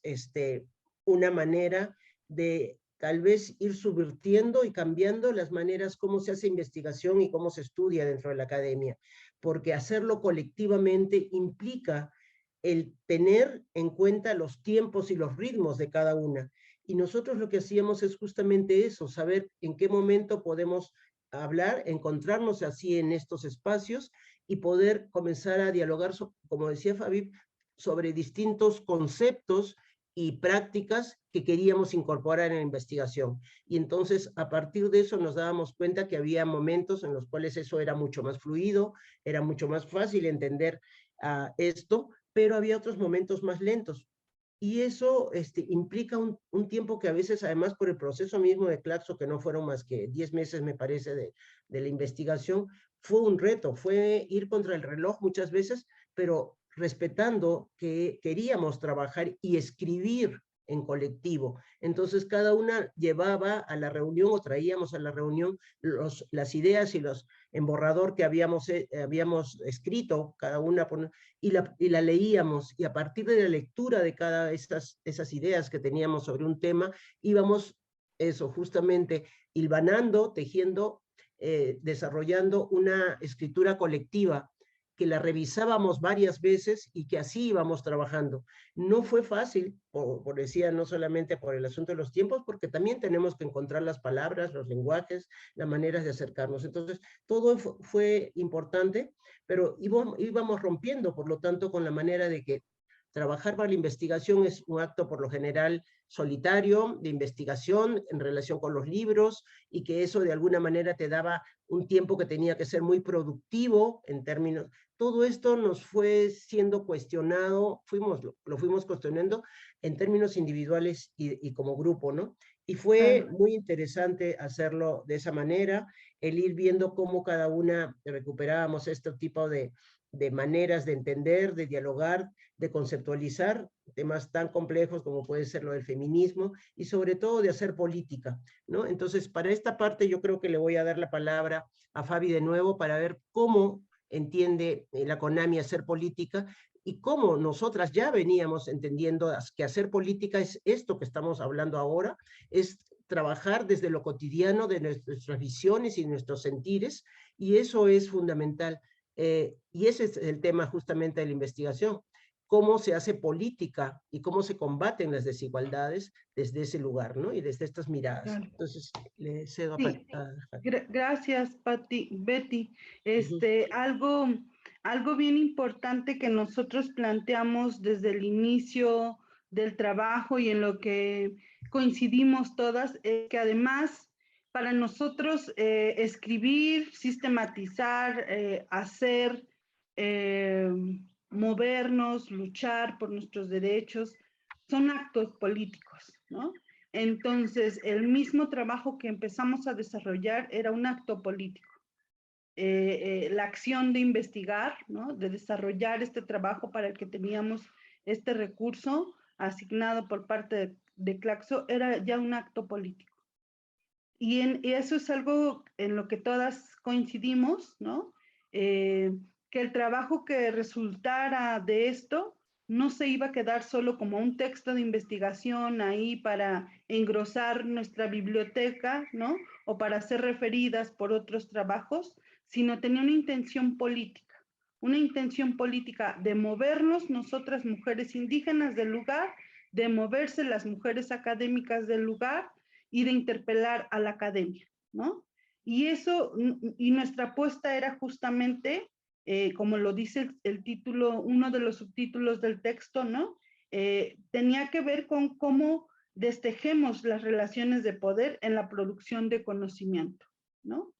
una manera de tal vez ir subvirtiendo y cambiando las maneras como se hace investigación y cómo se estudia dentro de la academia, porque hacerlo colectivamente implica el tener en cuenta los tiempos y los ritmos de cada una. Y nosotros lo que hacíamos es justamente eso, saber en qué momento podemos hablar, encontrarnos así en estos espacios y poder comenzar a dialogar, como decía Fabi, sobre distintos conceptos y prácticas que queríamos incorporar en la investigación. Y entonces, a partir de eso, nos dábamos cuenta que había momentos en los cuales eso era mucho más fluido, era mucho más fácil entender esto, pero había otros momentos más lentos. Y eso implica un tiempo que a veces, además por el proceso mismo de Claxo, que no fueron más que 10 meses, me parece, de la investigación, fue un reto, fue ir contra el reloj muchas veces, pero respetando que queríamos trabajar y escribir en colectivo. Entonces, cada una llevaba a la reunión o traíamos a la reunión las ideas y en borrador que habíamos escrito, cada una, y la leíamos, y a partir de la lectura de cada de esas ideas que teníamos sobre un tema, íbamos eso, justamente hilvanando, tejiendo, desarrollando una escritura colectiva que la revisábamos varias veces y que así íbamos trabajando. No fue fácil, por decía, no solamente por el asunto de los tiempos, porque también tenemos que encontrar las palabras, los lenguajes, las maneras de acercarnos. Entonces, todo fue importante, pero íbamos rompiendo, por lo tanto, con la manera de que trabajar para la investigación es un acto por lo general solitario, de investigación en relación con los libros, y que eso de alguna manera te daba un tiempo que tenía que ser muy productivo en términos. Todo esto nos fue siendo cuestionado, lo fuimos cuestionando en términos individuales y como grupo, ¿no? Y fue muy interesante hacerlo de esa manera, el ir viendo cómo cada una recuperábamos este tipo de maneras de entender, de dialogar, de conceptualizar temas tan complejos como puede ser lo del feminismo y sobre todo de hacer política, ¿no? Entonces, para esta parte yo creo que le voy a dar la palabra a Fabi de nuevo para ver cómo entiende la CONAMI hacer política y cómo nosotras ya veníamos entendiendo que hacer política es esto que estamos hablando ahora, es trabajar desde lo cotidiano de nuestras visiones y nuestros sentires, y eso es fundamental. Y ese es el tema justamente de la investigación, cómo se hace política y cómo se combaten las desigualdades desde ese lugar, ¿no? Y desde estas miradas. Claro. Entonces, le cedo Sí. a Gracias, Betty. Algo bien importante que nosotros planteamos desde el inicio del trabajo y en lo que coincidimos todas, es que además para nosotros escribir, sistematizar, hacer, movernos, luchar por nuestros derechos, son actos políticos, ¿no? Entonces, el mismo trabajo que empezamos a desarrollar era un acto político. La acción de investigar, ¿no? De desarrollar este trabajo para el que teníamos este recurso asignado por parte de Claxo, era ya un acto político. Y eso es algo en lo que todas coincidimos, ¿no? Que el trabajo que resultara de esto no se iba a quedar solo como un texto de investigación ahí para engrosar nuestra biblioteca, ¿no? O para ser referidas por otros trabajos, sino tenía una intención política de movernos nosotras mujeres indígenas del lugar, de moverse las mujeres académicas del lugar y de interpelar a la academia, ¿no? Y eso, y nuestra apuesta era justamente, como lo dice el título, uno de los subtítulos del texto, ¿no? Tenía que ver con cómo destejemos las relaciones de poder en la producción de conocimiento, ¿no?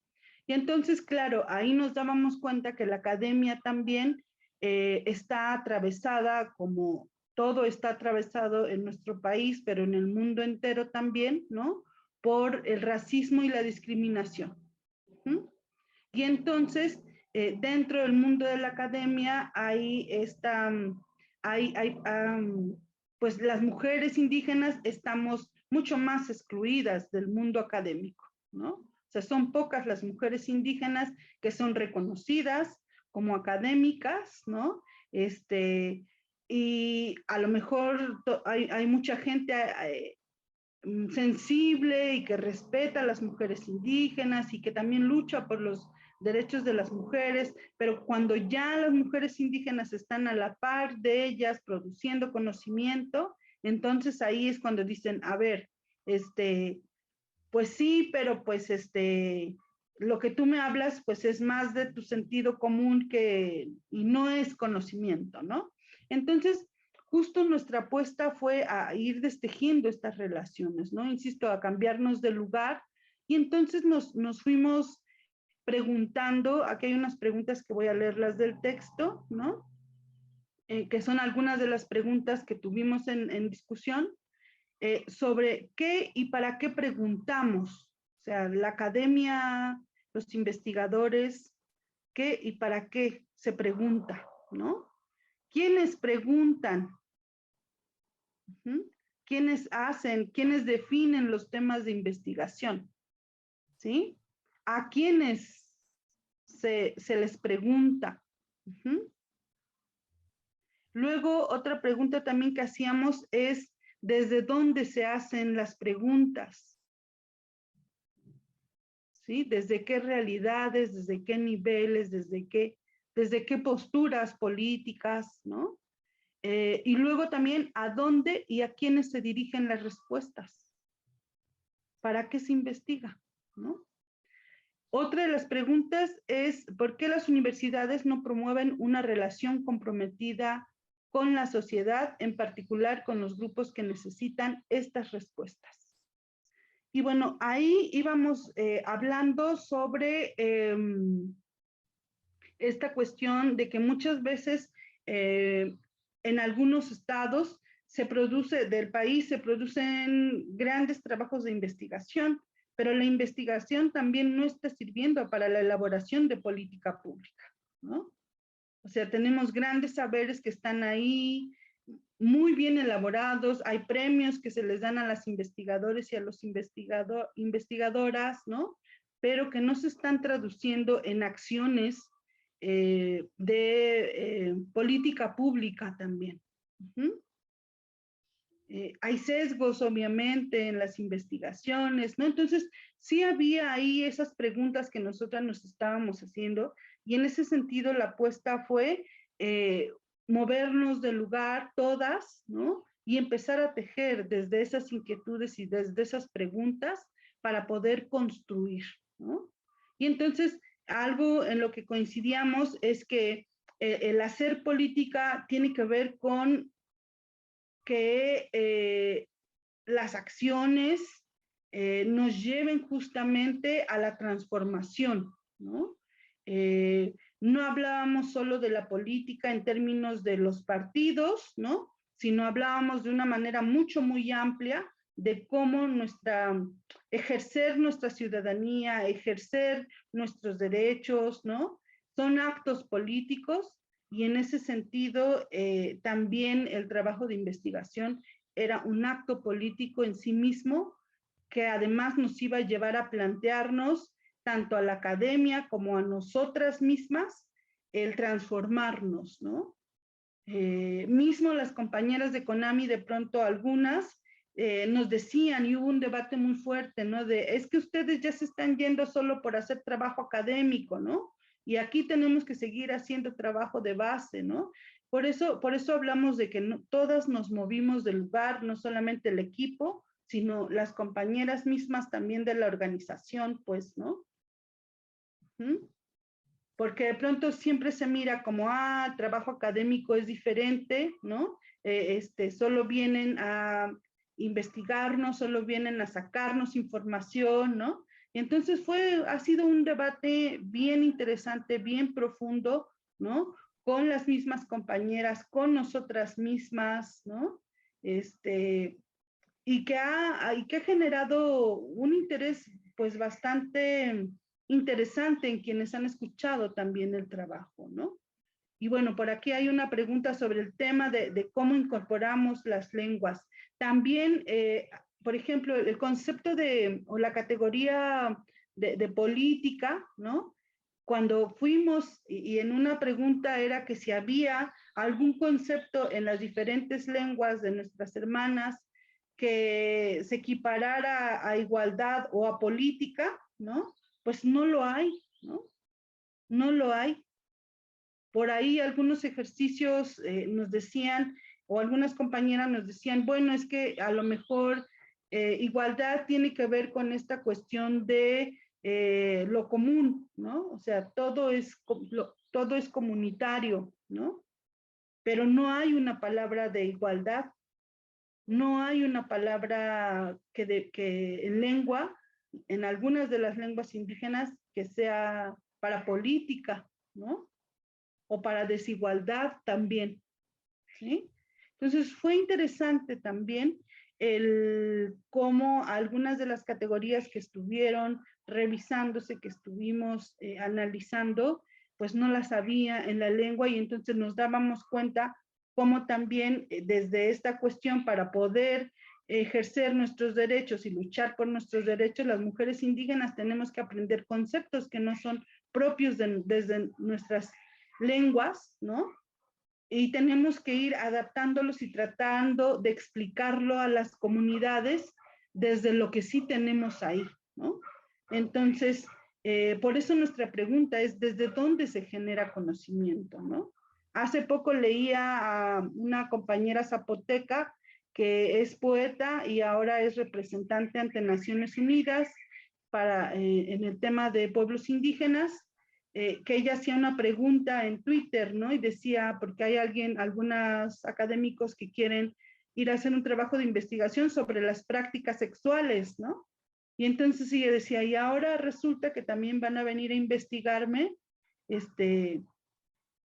Y entonces, claro, ahí nos dábamos cuenta que la academia también está atravesada, como todo está atravesado en nuestro país, pero en el mundo entero también, ¿no? Por el racismo y la discriminación. Y entonces, dentro del mundo de la academia pues las mujeres indígenas estamos mucho más excluidas del mundo académico, ¿no? O sea, son pocas las mujeres indígenas que son reconocidas como académicas, ¿no? Y a lo mejor hay mucha gente sensible y que respeta a las mujeres indígenas y que también lucha por los derechos de las mujeres, pero cuando ya las mujeres indígenas están a la par de ellas produciendo conocimiento, entonces ahí es cuando dicen, a ver, pues sí, pero pues lo que tú me hablas pues es más de tu sentido común y no es conocimiento, ¿no? Entonces, justo nuestra apuesta fue a ir destejiendo estas relaciones, ¿no? Insisto, a cambiarnos de lugar y entonces nos fuimos preguntando, aquí hay unas preguntas que voy a leerlas del texto, ¿no? Que son algunas de las preguntas que tuvimos en discusión, sobre qué y para qué preguntamos. O sea, la academia, los investigadores, qué y para qué se pregunta, ¿no? ¿Quiénes preguntan? ¿Quiénes hacen? ¿Quiénes definen los temas de investigación? ¿Sí? ¿A quiénes se les pregunta. Luego, otra pregunta también que hacíamos es, ¿desde dónde se hacen las preguntas? ¿Sí? ¿Desde qué realidades, desde qué niveles, desde qué posturas políticas, ¿no? Y luego también, ¿a dónde y a quiénes se dirigen las respuestas? ¿Para qué se investiga? ¿No? Otra de las preguntas es, ¿por qué las universidades no promueven una relación comprometida con la sociedad, en particular con los grupos que necesitan estas respuestas? Y bueno, ahí íbamos hablando sobre esta cuestión de que muchas veces en algunos estados del país se producen grandes trabajos de investigación, pero la investigación también no está sirviendo para la elaboración de política pública, ¿no? O sea, tenemos grandes saberes que están ahí, muy bien elaborados, hay premios que se les dan a las investigadores y a los investigadoras, ¿no? Pero que no se están traduciendo en acciones de política pública también. Hay sesgos, obviamente, en las investigaciones, ¿no? Entonces, sí había ahí esas preguntas que nosotras nos estábamos haciendo, y en ese sentido la apuesta fue movernos del lugar todas, ¿no? Y empezar a tejer desde esas inquietudes y desde esas preguntas para poder construir, ¿no? Y entonces, algo en lo que coincidíamos es que el hacer política tiene que ver con que las acciones nos lleven justamente a la transformación, ¿no? No hablábamos solo de la política en términos de los partidos, ¿no? Sino hablábamos de una manera muy amplia de cómo ejercer nuestra ciudadanía, ejercer nuestros derechos, ¿no? Son actos políticos, y en ese sentido también el trabajo de investigación era un acto político en sí mismo, que además nos iba a llevar a plantearnos, tanto a la academia como a nosotras mismas, el transformarnos, ¿no? Mismo las compañeras de CONAMI, de pronto algunas, nos decían, y hubo un debate muy fuerte, ¿no? Es que ustedes ya se están yendo solo por hacer trabajo académico, ¿no? Y aquí tenemos que seguir haciendo trabajo de base, ¿no? Por eso hablamos de que todas nos movimos del lugar, no solamente el equipo, sino las compañeras mismas también de la organización, pues, ¿no? Porque de pronto siempre se mira como, trabajo académico es diferente, ¿no? Solo vienen a investigarnos, solo vienen a sacarnos información, ¿no? Y entonces ha sido un debate bien interesante, bien profundo, ¿no? Con las mismas compañeras, con nosotras mismas, ¿no? Y que ha generado un interés, pues, bastante interesante en quienes han escuchado también el trabajo, ¿no? Y bueno, por aquí hay una pregunta sobre el tema de cómo incorporamos las lenguas. También, por ejemplo, el concepto o la categoría de política, ¿no? Cuando fuimos, y en una pregunta era que si había algún concepto en las diferentes lenguas de nuestras hermanas que se equiparara a igualdad o a política, ¿no? Pues no lo hay, ¿no? No lo hay. Por ahí algunos ejercicios nos decían, o algunas compañeras nos decían, bueno, es que a lo mejor igualdad tiene que ver con esta cuestión de lo común, ¿no? O sea, todo es comunitario, ¿no? Pero no hay una palabra de igualdad, no hay una palabra que en lengua, en algunas de las lenguas indígenas, que sea para política, ¿no? O para desigualdad también, ¿sí? Entonces fue interesante también cómo algunas de las categorías que estuvieron revisándose, que estuvimos analizando, pues no las había en la lengua, y entonces nos dábamos cuenta cómo también desde esta cuestión, para poder ejercer nuestros derechos y luchar por nuestros derechos, las mujeres indígenas tenemos que aprender conceptos que no son propios desde nuestras lenguas, ¿no? Y tenemos que ir adaptándolos y tratando de explicarlo a las comunidades desde lo que sí tenemos ahí, ¿no? Entonces, por eso nuestra pregunta es, ¿desde dónde se genera conocimiento, no? Hace poco leía a una compañera zapoteca que es poeta y ahora es representante ante Naciones Unidas en el tema de pueblos indígenas, que ella hacía una pregunta en Twitter, ¿no? Y decía, porque hay algunos académicos que quieren ir a hacer un trabajo de investigación sobre las prácticas sexuales, ¿no? Y entonces ella decía, y ahora resulta que también van a venir a investigarme,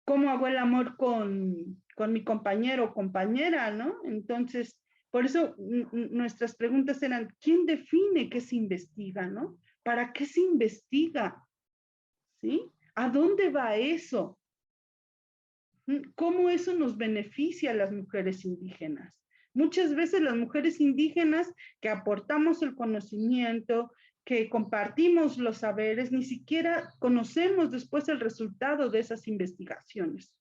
cómo hago el amor con mi compañero o compañera, ¿no? Entonces, por eso nuestras preguntas eran, ¿quién define qué se investiga, no? ¿Para qué se investiga? ¿Sí? ¿A dónde va eso? ¿Cómo eso nos beneficia a las mujeres indígenas? Muchas veces las mujeres indígenas que aportamos el conocimiento, que compartimos los saberes, ni siquiera conocemos después el resultado de esas investigaciones.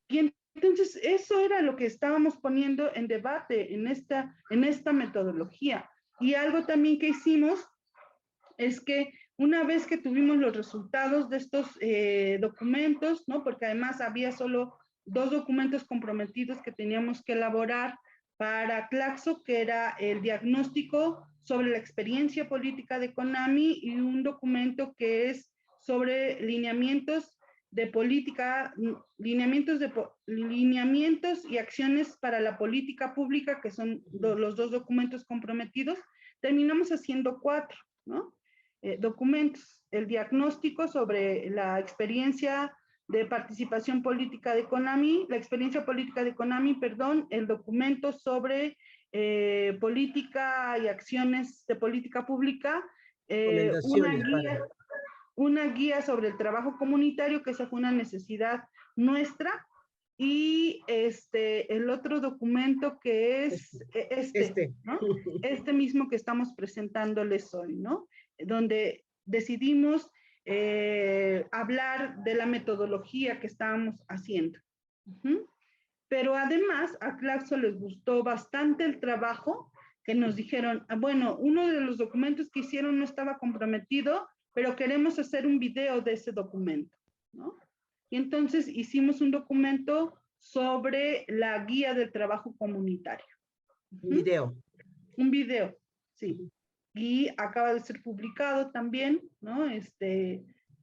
Y entonces eso era lo que estábamos poniendo en debate en esta metodología. Y algo también que hicimos es que una vez que tuvimos los resultados de estos documentos, ¿no? Porque además había solo 2 documentos comprometidos que teníamos que elaborar para Claxo, que era el diagnóstico sobre la experiencia política de CONAMI y un documento que es sobre lineamientos de política, lineamientos y acciones para la política pública, que son los 2 documentos comprometidos. Terminamos haciendo 4, ¿no? Documentos, el diagnóstico sobre la experiencia de participación política de CONAMI, el documento sobre política y acciones de política pública, una guía sobre el trabajo comunitario, que esa fue una necesidad nuestra, y el otro documento que es ¿no? Este mismo que estamos presentándoles hoy, ¿no? Donde decidimos hablar de la metodología que estábamos haciendo. Pero además a Claxo les gustó bastante el trabajo, que nos dijeron, bueno, uno de los documentos que hicieron no estaba comprometido, pero queremos hacer un video de ese documento, ¿no? Y entonces hicimos un documento sobre la guía del trabajo comunitario. Un video, sí. Y acaba de ser publicado también, ¿no?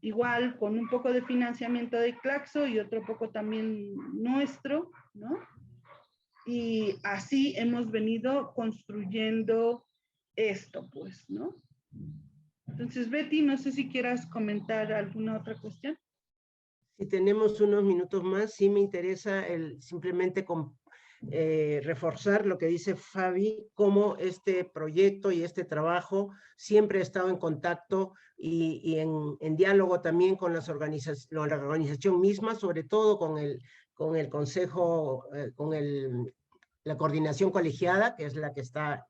Igual con un poco de financiamiento de Claxo y otro poco también nuestro, ¿no? Y así hemos venido construyendo esto, pues, ¿no? Entonces, Betty, no sé si quieras comentar alguna otra cuestión. Si tenemos unos minutos más, sí me interesa simplemente reforzar lo que dice Fabi, cómo este proyecto y este trabajo siempre ha estado en contacto y en diálogo también con la organización misma, sobre todo con el consejo, la coordinación colegiada, que es la que está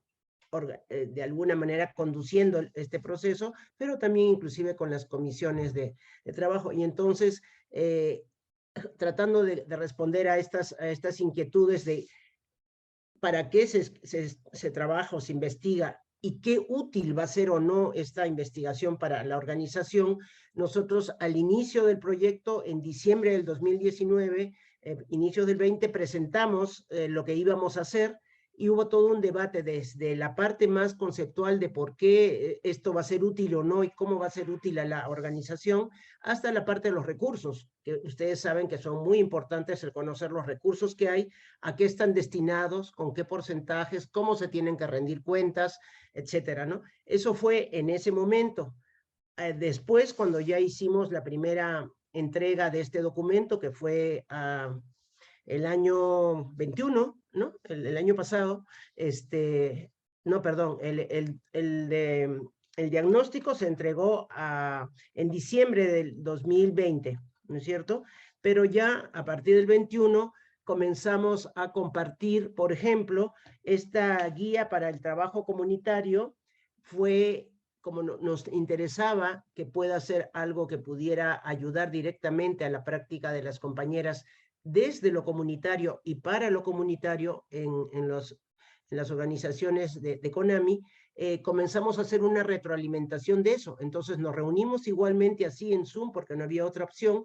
de alguna manera conduciendo este proceso, pero también inclusive con las comisiones de trabajo. Y entonces, tratando de responder a estas inquietudes de para qué se trabaja o se investiga y qué útil va a ser o no esta investigación para la organización, nosotros al inicio del proyecto, en diciembre del 2019, inicios del 20, presentamos lo que íbamos a hacer, y hubo todo un debate desde la parte más conceptual de por qué esto va a ser útil o no y cómo va a ser útil a la organización, hasta la parte de los recursos, que ustedes saben que son muy importantes el conocer los recursos que hay, a qué están destinados, con qué porcentajes, cómo se tienen que rendir cuentas, etcétera, ¿no? Eso fue en ese momento. Después, cuando ya hicimos la primera entrega de este documento, que fue el año 21, ¿no? El año pasado, no, perdón, el diagnóstico se entregó en diciembre del 2020, ¿no es cierto? Pero ya a partir del 21 comenzamos a compartir, por ejemplo, esta guía para el trabajo comunitario fue como nos interesaba que pueda ser algo que pudiera ayudar directamente a la práctica de las compañeras desde lo comunitario y para lo comunitario en las organizaciones de CONAMI, comenzamos a hacer una retroalimentación de eso. Entonces nos reunimos igualmente así en Zoom, porque no había otra opción,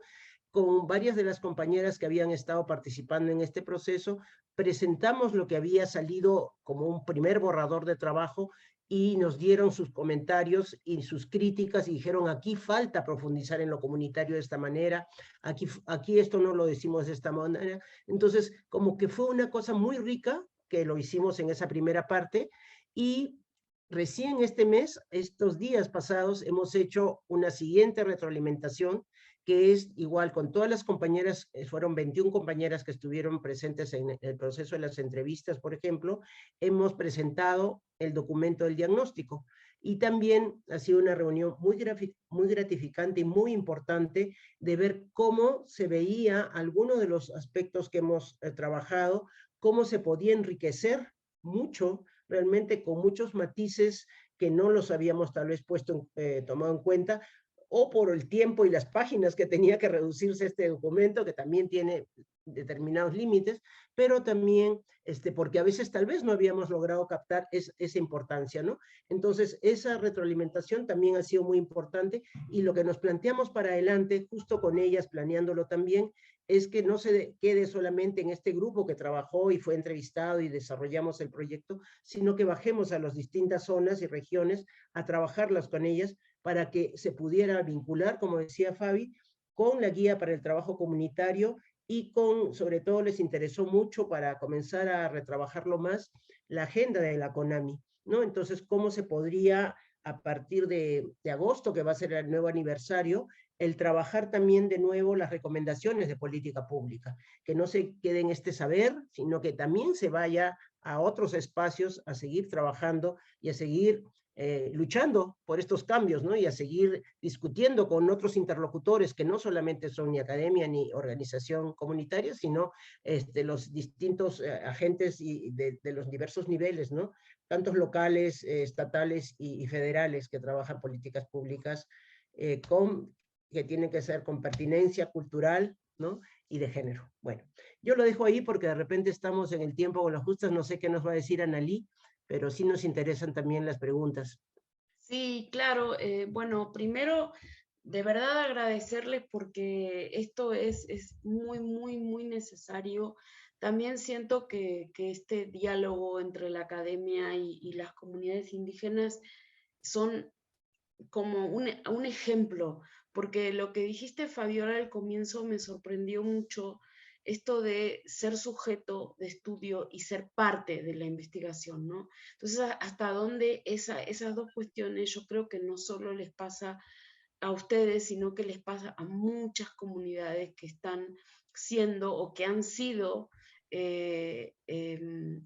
con varias de las compañeras que habían estado participando en este proceso, presentamos lo que había salido como un primer borrador de trabajo y nos dieron sus comentarios y sus críticas y dijeron, aquí falta profundizar en lo comunitario de esta manera, aquí esto no lo decimos de esta manera. Entonces, como que fue una cosa muy rica que lo hicimos en esa primera parte, y recién este mes, estos días pasados, hemos hecho una siguiente retroalimentación que es igual con todas las compañeras, fueron 21 compañeras que estuvieron presentes en el proceso de las entrevistas, por ejemplo. Hemos presentado el documento del diagnóstico y también ha sido una reunión muy gratificante y muy importante de ver cómo se veía alguno de los aspectos que hemos trabajado, cómo se podía enriquecer mucho, realmente con muchos matices que no los habíamos tal vez tomado en cuenta, o por el tiempo y las páginas que tenía que reducirse este documento, que también tiene determinados límites, pero también porque a veces tal vez no habíamos logrado captar esa importancia, ¿no? Entonces, esa retroalimentación también ha sido muy importante, y lo que nos planteamos para adelante, justo con ellas, planeándolo también, es que no se quede solamente en este grupo que trabajó y fue entrevistado y desarrollamos el proyecto, sino que bajemos a las distintas zonas y regiones a trabajarlas con ellas para que se pudiera vincular, como decía Fabi, con la guía para el trabajo comunitario y sobre todo les interesó mucho para comenzar a retrabajarlo más, la agenda de la CONAMI, ¿no? Entonces, ¿cómo se podría, a partir de agosto, que va a ser el nuevo aniversario, el trabajar también de nuevo las recomendaciones de política pública, que no se quede en este saber, sino que también se vaya a otros espacios a seguir trabajando y a seguir luchando por estos cambios, ¿no? Y a seguir discutiendo con otros interlocutores que no solamente son ni academia ni organización comunitaria, sino los distintos agentes de los diversos niveles, ¿no? Tantos locales, estatales y federales que trabajan políticas públicas que tienen que ser con pertinencia cultural, ¿no? Y de género. Bueno, yo lo dejo ahí porque de repente estamos en el tiempo con las justas, no sé qué nos va a decir Analí, pero sí nos interesan también las preguntas. Sí, claro. Bueno, primero, de verdad agradecerles porque esto es muy, muy, muy necesario. También siento que este diálogo entre la academia y las comunidades indígenas son como un ejemplo, porque lo que dijiste, Fabiola, al comienzo me sorprendió mucho, esto de ser sujeto de estudio y ser parte de la investigación, ¿no? Entonces, hasta dónde esas dos cuestiones yo creo que no solo les pasa a ustedes, sino que les pasa a muchas comunidades que están siendo o que han sido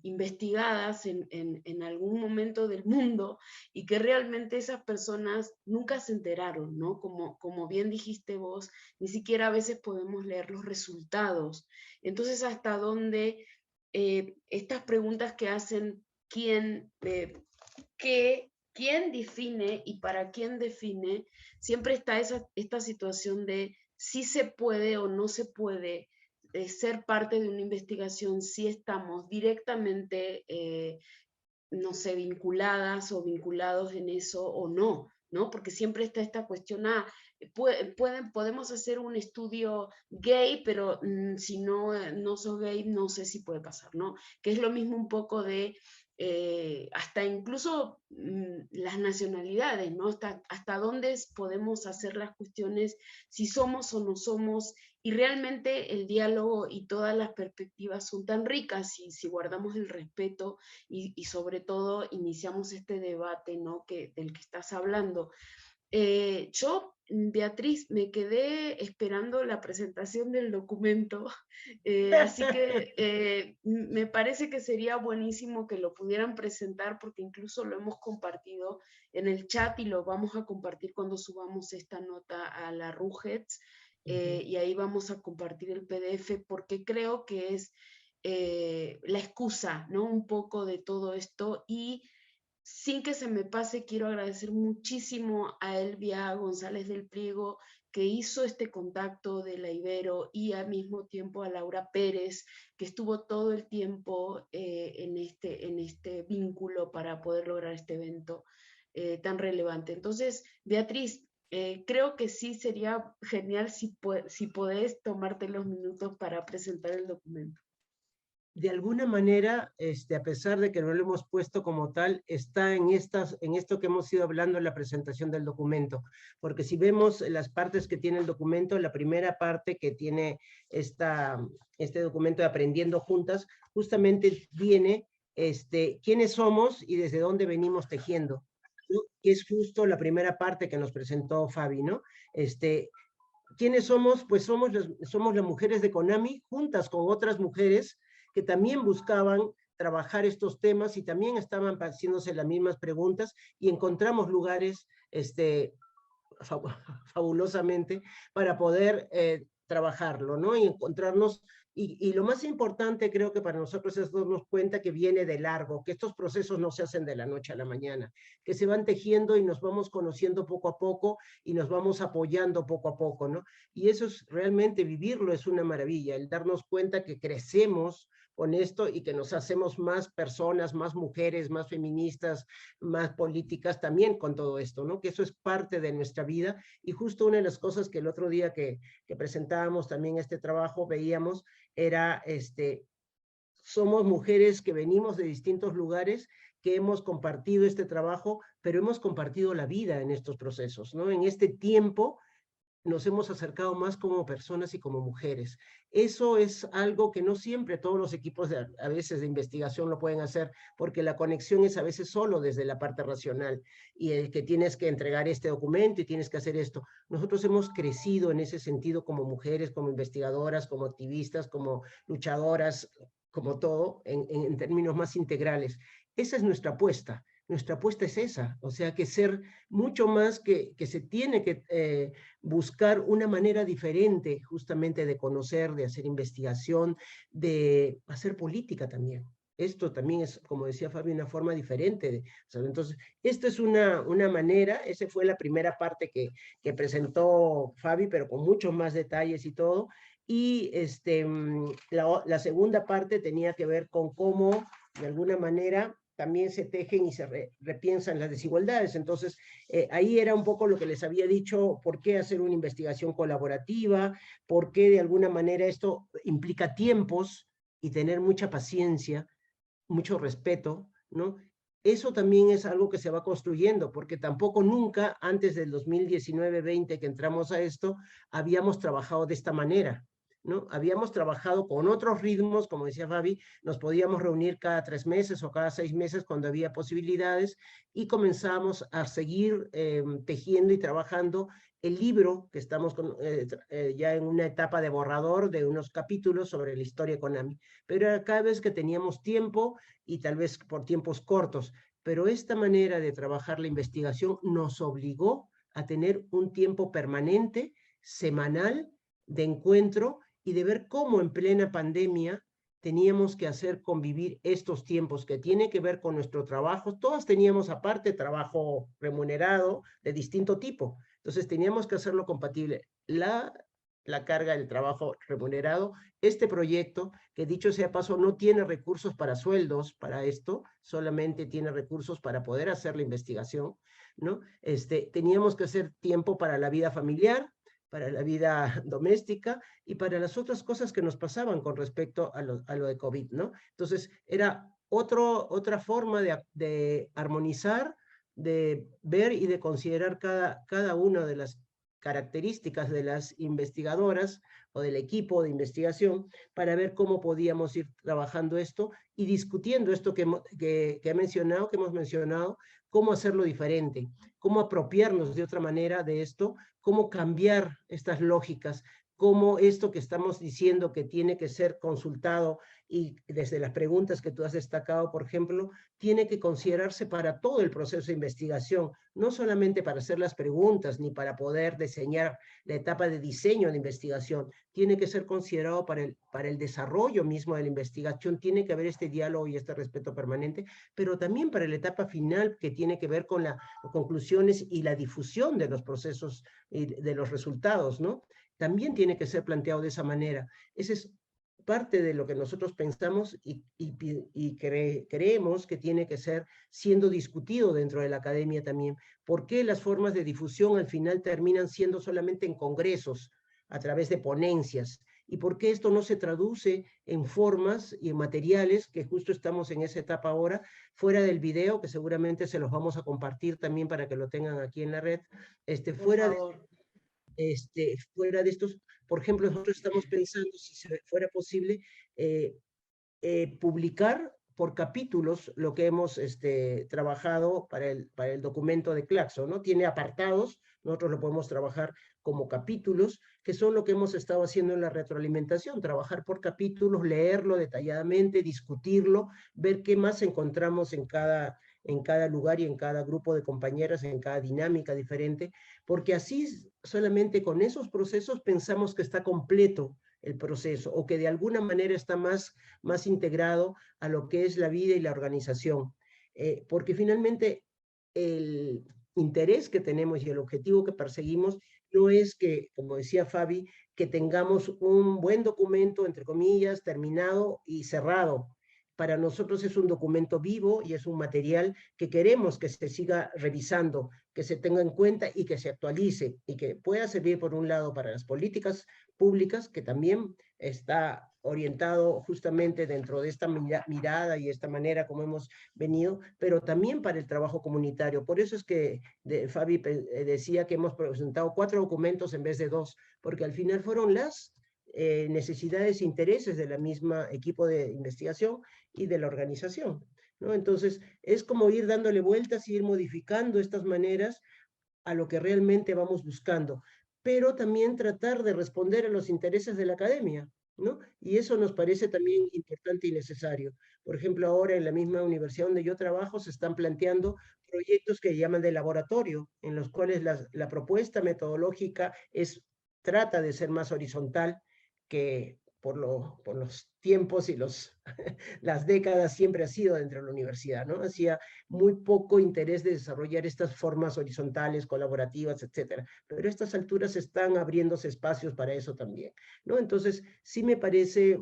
investigadas en algún momento del mundo y que realmente esas personas nunca se enteraron, ¿no? Como bien dijiste vos, ni siquiera a veces podemos leer los resultados. Entonces, hasta dónde estas preguntas que hacen, quién define y para quién define, siempre está esta situación de si se puede o no se puede ser parte de una investigación si estamos directamente, no sé, vinculadas o vinculados en eso o no, ¿no? Porque siempre está esta cuestión, podemos hacer un estudio gay, pero si no sos gay, no sé si puede pasar, ¿no? Que es lo mismo un poco de hasta incluso las nacionalidades, ¿no? Hasta dónde podemos hacer las cuestiones, si somos o no somos, y realmente el diálogo y todas las perspectivas son tan ricas si guardamos el respeto y sobre todo iniciamos este debate, ¿no? Del que estás hablando. Yo, Beatriz, me quedé esperando la presentación del documento, así que me parece que sería buenísimo que lo pudieran presentar porque incluso lo hemos compartido en el chat y lo vamos a compartir cuando subamos esta nota a la RUGETS, y ahí vamos a compartir el PDF porque creo que es la excusa, ¿no? Un poco de todo esto y sin que se me pase, quiero agradecer muchísimo a Elvia González del Priego, que hizo este contacto de la Ibero, y al mismo tiempo a Laura Pérez, que estuvo todo el tiempo en este vínculo para poder lograr este evento tan relevante. Entonces, Beatriz, creo que sí sería genial si podés tomarte los minutos para presentar el documento. De alguna manera, a pesar de que no lo hemos puesto como tal, está en esto que hemos ido hablando en la presentación del documento, porque si vemos las partes que tiene el documento, la primera parte que tiene este documento de Aprendiendo Juntas, justamente viene quiénes somos y desde dónde venimos tejiendo, ¿no? Que es justo la primera parte que nos presentó Fabi, ¿no? ¿Quiénes somos? Pues somos las mujeres de CONAMI, juntas con otras mujeres que también buscaban trabajar estos temas y también estaban haciéndose las mismas preguntas, y encontramos lugares fabulosamente para poder trabajarlo, ¿no? Y encontrarnos, y lo más importante creo que para nosotros es darnos cuenta que viene de largo, que estos procesos no se hacen de la noche a la mañana, que se van tejiendo y nos vamos conociendo poco a poco y nos vamos apoyando poco a poco, ¿no? Y eso es realmente vivirlo, es una maravilla, el darnos cuenta que crecemos con esto y que nos hacemos más personas, más mujeres, más feministas, más políticas también con todo esto, ¿no? Que eso es parte de nuestra vida. Y justo una de las cosas que el otro día que presentábamos también este trabajo veíamos era, somos mujeres que venimos de distintos lugares, que hemos compartido este trabajo, pero hemos compartido la vida en estos procesos, ¿no? En este tiempo nos hemos acercado más como personas y como mujeres. Eso es algo que no siempre todos los equipos a veces de investigación lo pueden hacer, porque la conexión es a veces solo desde la parte racional, y el que tienes que entregar este documento y tienes que hacer esto. Nosotros hemos crecido en ese sentido como mujeres, como investigadoras, como activistas, como luchadoras, como todo, en términos más integrales. Esa es nuestra apuesta. Nuestra apuesta es esa, o sea, que ser mucho más que se tiene que buscar una manera diferente justamente de conocer, de hacer investigación, de hacer política también. Esto también es, como decía Fabi, una forma diferente. O sea, entonces, esta es una manera, esa fue la primera parte que presentó Fabi, pero con muchos más detalles y todo. Y la segunda parte tenía que ver con cómo, de alguna manera, también se tejen y se repiensan las desigualdades. Entonces, ahí era un poco lo que les había dicho, por qué hacer una investigación colaborativa, por qué de alguna manera esto implica tiempos y tener mucha paciencia, mucho respeto, ¿no? Eso también es algo que se va construyendo, porque tampoco nunca, antes del 2019-20 que entramos a esto, habíamos trabajado de esta manera, ¿no? Habíamos trabajado con otros ritmos, como decía Fabi, nos podíamos reunir cada 3 meses o cada 6 meses cuando había posibilidades, y comenzamos a seguir tejiendo y trabajando el libro, que estamos ya en una etapa de borrador de unos capítulos sobre la historia de CONAMI, pero cada vez que teníamos tiempo, y tal vez por tiempos cortos, pero esta manera de trabajar la investigación nos obligó a tener un tiempo permanente, semanal, de encuentro, y de ver cómo en plena pandemia teníamos que hacer convivir estos tiempos que tiene que ver con nuestro trabajo. Todas teníamos aparte trabajo remunerado de distinto tipo, entonces teníamos que hacerlo compatible. La carga del trabajo remunerado, este proyecto, que dicho sea paso, no tiene recursos para sueldos para esto, solamente tiene recursos para poder hacer la investigación, ¿no? Teníamos que hacer tiempo para la vida familiar, para la vida doméstica y para las otras cosas que nos pasaban con respecto a lo de COVID, ¿no? Entonces, era otra forma de armonizar, de ver y de considerar cada una de las características de las investigadoras o del equipo de investigación para ver cómo podíamos ir trabajando esto y discutiendo esto que hemos mencionado, cómo hacerlo diferente, cómo apropiarnos de otra manera de esto, cómo cambiar estas lógicas, cómo esto que estamos diciendo que tiene que ser consultado y desde las preguntas que tú has destacado, por ejemplo, tiene que considerarse para todo el proceso de investigación, no solamente para hacer las preguntas ni para poder diseñar la etapa de diseño de investigación, tiene que ser considerado para el desarrollo mismo de la investigación, tiene que haber este diálogo y este respeto permanente, pero también para la etapa final que tiene que ver con las conclusiones y la difusión de los procesos y de los resultados, ¿no? También tiene que ser planteado de esa manera. Ese es parte de lo que nosotros pensamos y creemos que tiene que ser siendo discutido dentro de la academia también. ¿Por qué las formas de difusión al final terminan siendo solamente en congresos, a través de ponencias? ¿Y por qué esto no se traduce en formas y en materiales, que justo estamos en esa etapa ahora, fuera del video, que seguramente se los vamos a compartir también para que lo tengan aquí en la red, fuera de estos, por ejemplo, nosotros estamos pensando si fuera posible publicar por capítulos lo que hemos trabajado para el documento de Claxo, ¿no? Tiene apartados, nosotros lo podemos trabajar como capítulos, que son lo que hemos estado haciendo en la retroalimentación, trabajar por capítulos, leerlo detalladamente, discutirlo, ver qué más encontramos en cada lugar y en cada grupo de compañeras, en cada dinámica diferente, porque así solamente con esos procesos pensamos que está completo el proceso, o que de alguna manera está más integrado a lo que es la vida y la organización. Porque finalmente el interés que tenemos y el objetivo que perseguimos no es que, como decía Fabi, que tengamos un buen documento, entre comillas, terminado y cerrado. Para nosotros es un documento vivo y es un material que queremos que se siga revisando, que se tenga en cuenta y que se actualice y que pueda servir, por un lado, para las políticas públicas, que también está orientado justamente dentro de esta mirada y esta manera como hemos venido, pero también para el trabajo comunitario. Por eso es que Fabi decía que hemos presentado 4 documentos en vez de 2, porque al final fueron las necesidades e intereses de la misma equipo de investigación y de la organización, ¿no? Entonces, es como ir dándole vueltas y ir modificando estas maneras a lo que realmente vamos buscando, pero también tratar de responder a los intereses de la academia, ¿no? Y eso nos parece también importante y necesario. Por ejemplo, ahora en la misma universidad donde yo trabajo se están planteando proyectos que llaman de laboratorio, en los cuales la propuesta metodológica trata de ser más horizontal, que por los tiempos y las décadas siempre ha sido dentro de la universidad, ¿no? Hacía muy poco interés de desarrollar estas formas horizontales, colaborativas, etcétera. Pero a estas alturas están abriéndose espacios para eso también, ¿no? Entonces, sí me parece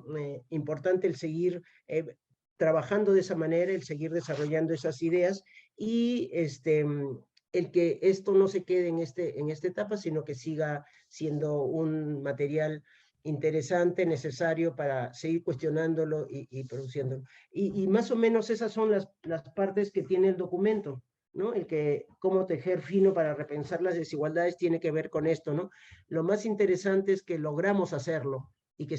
importante el seguir trabajando de esa manera, el seguir desarrollando esas ideas y el que esto no se quede en esta etapa, sino que siga siendo un material interesante, necesario para seguir cuestionándolo y produciéndolo. Y más o menos esas son las partes que tiene el documento, ¿no? El que cómo tejer fino para repensar las desigualdades tiene que ver con esto, ¿no? Lo más interesante es que logramos hacerlo y que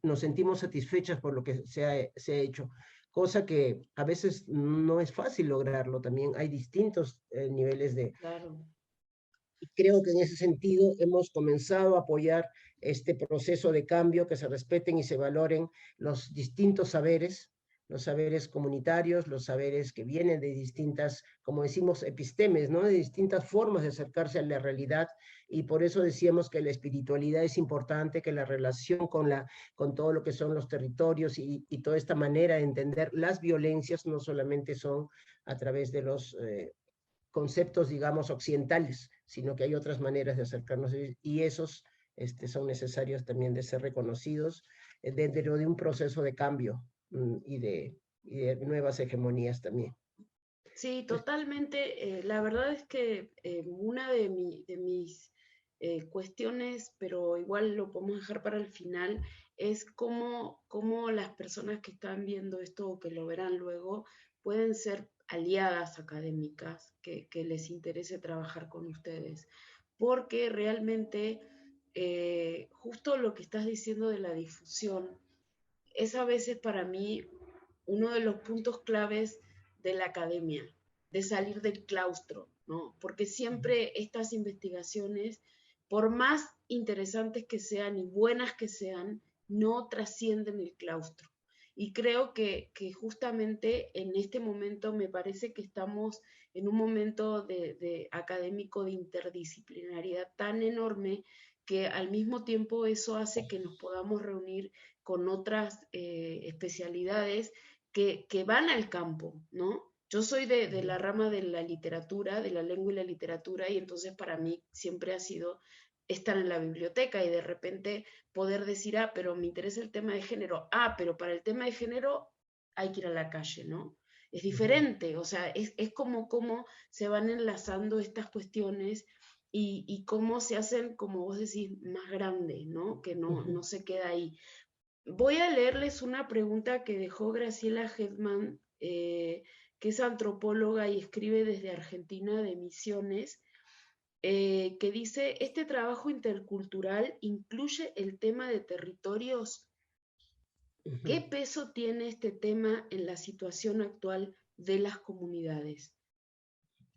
nos sentimos satisfechas por lo que se ha hecho, cosa que a veces no es fácil lograrlo también. Hay distintos niveles de... Claro. Y creo que en ese sentido hemos comenzado a apoyar este proceso de cambio, que se respeten y se valoren los distintos saberes, los saberes comunitarios, los saberes que vienen de distintas, como decimos, epistemes, ¿no? De distintas formas de acercarse a la realidad, y por eso decíamos que la espiritualidad es importante, que la relación con todo lo que son los territorios y toda esta manera de entender las violencias no solamente son a través de los conceptos, digamos, occidentales, sino que hay otras maneras de acercarnos y esos son necesarios también de ser reconocidos dentro de un proceso de cambio y de nuevas hegemonías también. Sí, totalmente. La verdad es que una de mis cuestiones, pero igual lo podemos dejar para el final, es cómo las personas que están viendo esto o que lo verán luego pueden ser aliadas académicas que les interese trabajar con ustedes. Porque realmente justo lo que estás diciendo de la difusión es a veces para mí uno de los puntos claves de la academia, de salir del claustro, ¿no? Porque siempre estas investigaciones, por más interesantes que sean y buenas que sean, no trascienden el claustro. Y creo que justamente en este momento me parece que estamos en un momento de académico de interdisciplinariedad tan enorme que al mismo tiempo eso hace que nos podamos reunir con otras especialidades que van al campo, ¿no? Yo soy de la rama de la literatura, de la lengua y la literatura, y entonces para mí siempre ha sido estar en la biblioteca y de repente poder decir, ah, pero me interesa el tema de género, ah, pero para el tema de género hay que ir a la calle, ¿no? Es diferente, o sea, es como cómo se van enlazando estas cuestiones y cómo se hacen, como vos decís, más grandes, ¿no? Que no se queda ahí. Voy a leerles una pregunta que dejó Graciela Hedman, que es antropóloga y escribe desde Argentina de Misiones, que dice, ¿este trabajo intercultural incluye el tema de territorios? ¿Qué peso tiene este tema en la situación actual de las comunidades?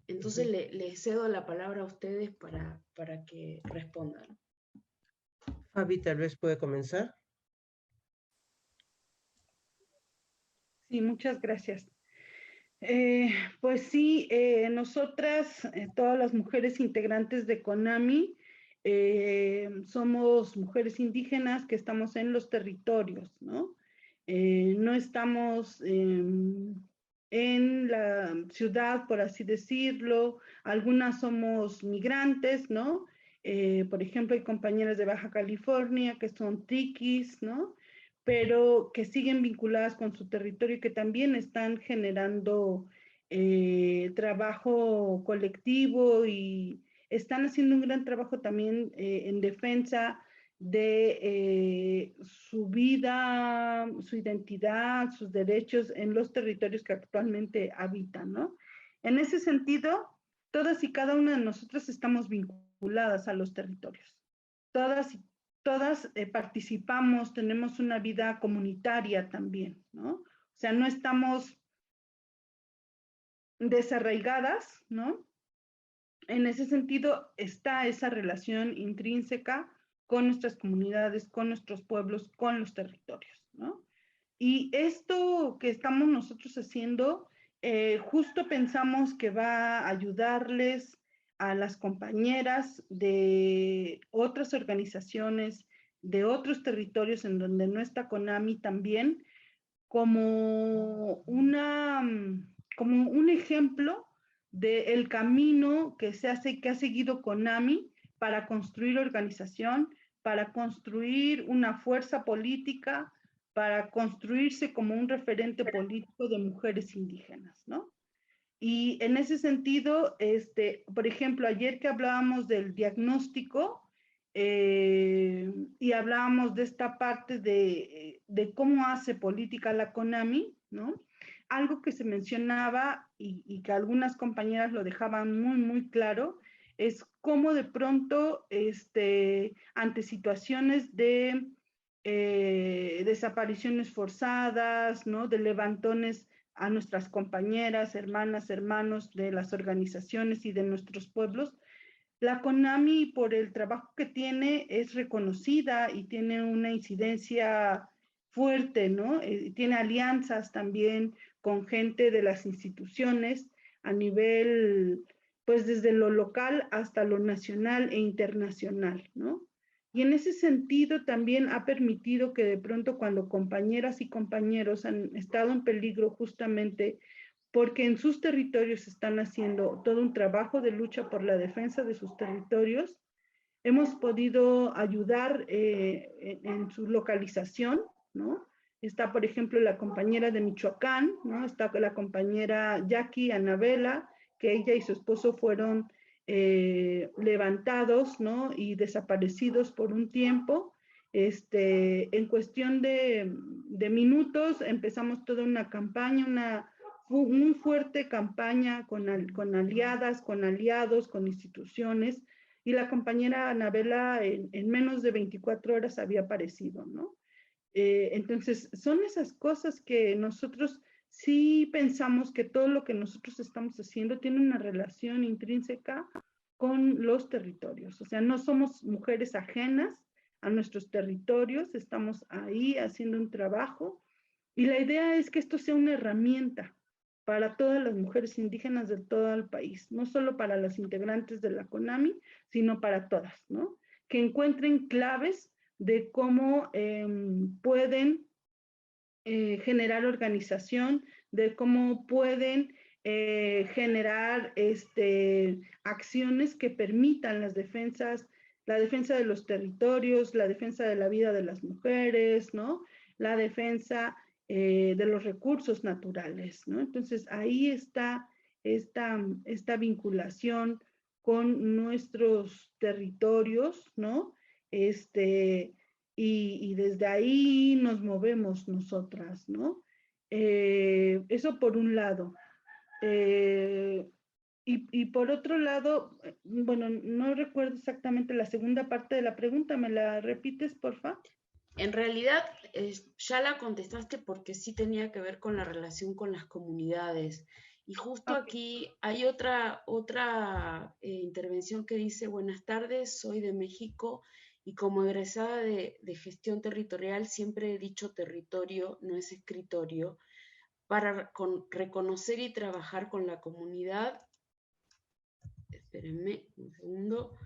Entonces le cedo la palabra a ustedes para que respondan. Fabi, tal vez puede comenzar. Sí, muchas gracias. Pues sí, nosotras, todas las mujeres integrantes de CONAMI, somos mujeres indígenas que estamos en los territorios, ¿no? No estamos en la ciudad, por así decirlo. Algunas somos migrantes, ¿no? Por ejemplo, hay compañeras de Baja California que son triquis, ¿no? Pero que siguen vinculadas con su territorio y que también están generando trabajo colectivo y están haciendo un gran trabajo también en defensa de su vida, su identidad, sus derechos en los territorios que actualmente habitan, ¿no? En ese sentido, todas y cada una de nosotras estamos vinculadas a los territorios. Todas participamos, tenemos una vida comunitaria también, ¿no? O sea, no estamos desarraigadas, ¿no? En ese sentido está esa relación intrínseca con nuestras comunidades, con nuestros pueblos, con los territorios, ¿no? Y esto que estamos nosotros haciendo, justo pensamos que va a ayudarles a las compañeras de otras organizaciones, de otros territorios en donde no está CONAMI también, como un ejemplo del camino que se hace, que ha seguido CONAMI para construir organización, para construir una fuerza política, para construirse como un referente político de mujeres indígenas, ¿no? Y en ese sentido, por ejemplo, ayer que hablábamos del diagnóstico y hablábamos de esta parte de cómo hace política la CONAMI, ¿no? Algo que se mencionaba y que algunas compañeras lo dejaban muy, muy claro, es cómo de pronto, ante situaciones de desapariciones forzadas, ¿no? De levantones a nuestras compañeras, hermanas, hermanos de las organizaciones y de nuestros pueblos. La CONAMI, por el trabajo que tiene, es reconocida y tiene una incidencia fuerte, ¿no? Tiene alianzas también con gente de las instituciones a nivel, pues desde lo local hasta lo nacional e internacional, ¿no? Y en ese sentido también ha permitido que de pronto cuando compañeras y compañeros han estado en peligro justamente porque en sus territorios están haciendo todo un trabajo de lucha por la defensa de sus territorios, hemos podido ayudar en su localización, ¿no? Está, por ejemplo, la compañera de Michoacán, ¿no? Está la compañera Jackie Anabela, que ella y su esposo fueron levantados, ¿no? Y desaparecidos por un tiempo. En cuestión de minutos empezamos toda una campaña, una muy fuerte campaña con aliadas, con aliados, con instituciones, y la compañera Anabela en menos de 24 horas había aparecido, ¿no? Entonces, son esas cosas que nosotros sí pensamos que todo lo que nosotros estamos haciendo tiene una relación intrínseca con los territorios. O sea, no somos mujeres ajenas a nuestros territorios, estamos ahí haciendo un trabajo y la idea es que esto sea una herramienta para todas las mujeres indígenas de todo el país, no solo para las integrantes de la CONAMI, sino para todas, ¿no? que encuentren claves de cómo pueden generar organización, de cómo pueden generar acciones que permitan la defensa de los territorios, la defensa de la vida de las mujeres, ¿no? La defensa de los recursos naturales, ¿no? Entonces, ahí está esta vinculación con nuestros territorios, ¿no? Y desde ahí nos movemos nosotras, ¿no? Eso por un lado. Y por otro lado, bueno, no recuerdo exactamente la segunda parte de la pregunta, ¿me la repites, porfa? En realidad, ya la contestaste porque sí tenía que ver con la relación con las comunidades. Y justo aquí hay otra intervención que dice: buenas tardes, soy de México y como egresada de gestión territorial siempre he dicho territorio, no es escritorio, para reconocer y trabajar con la comunidad. Espérenme un segundo.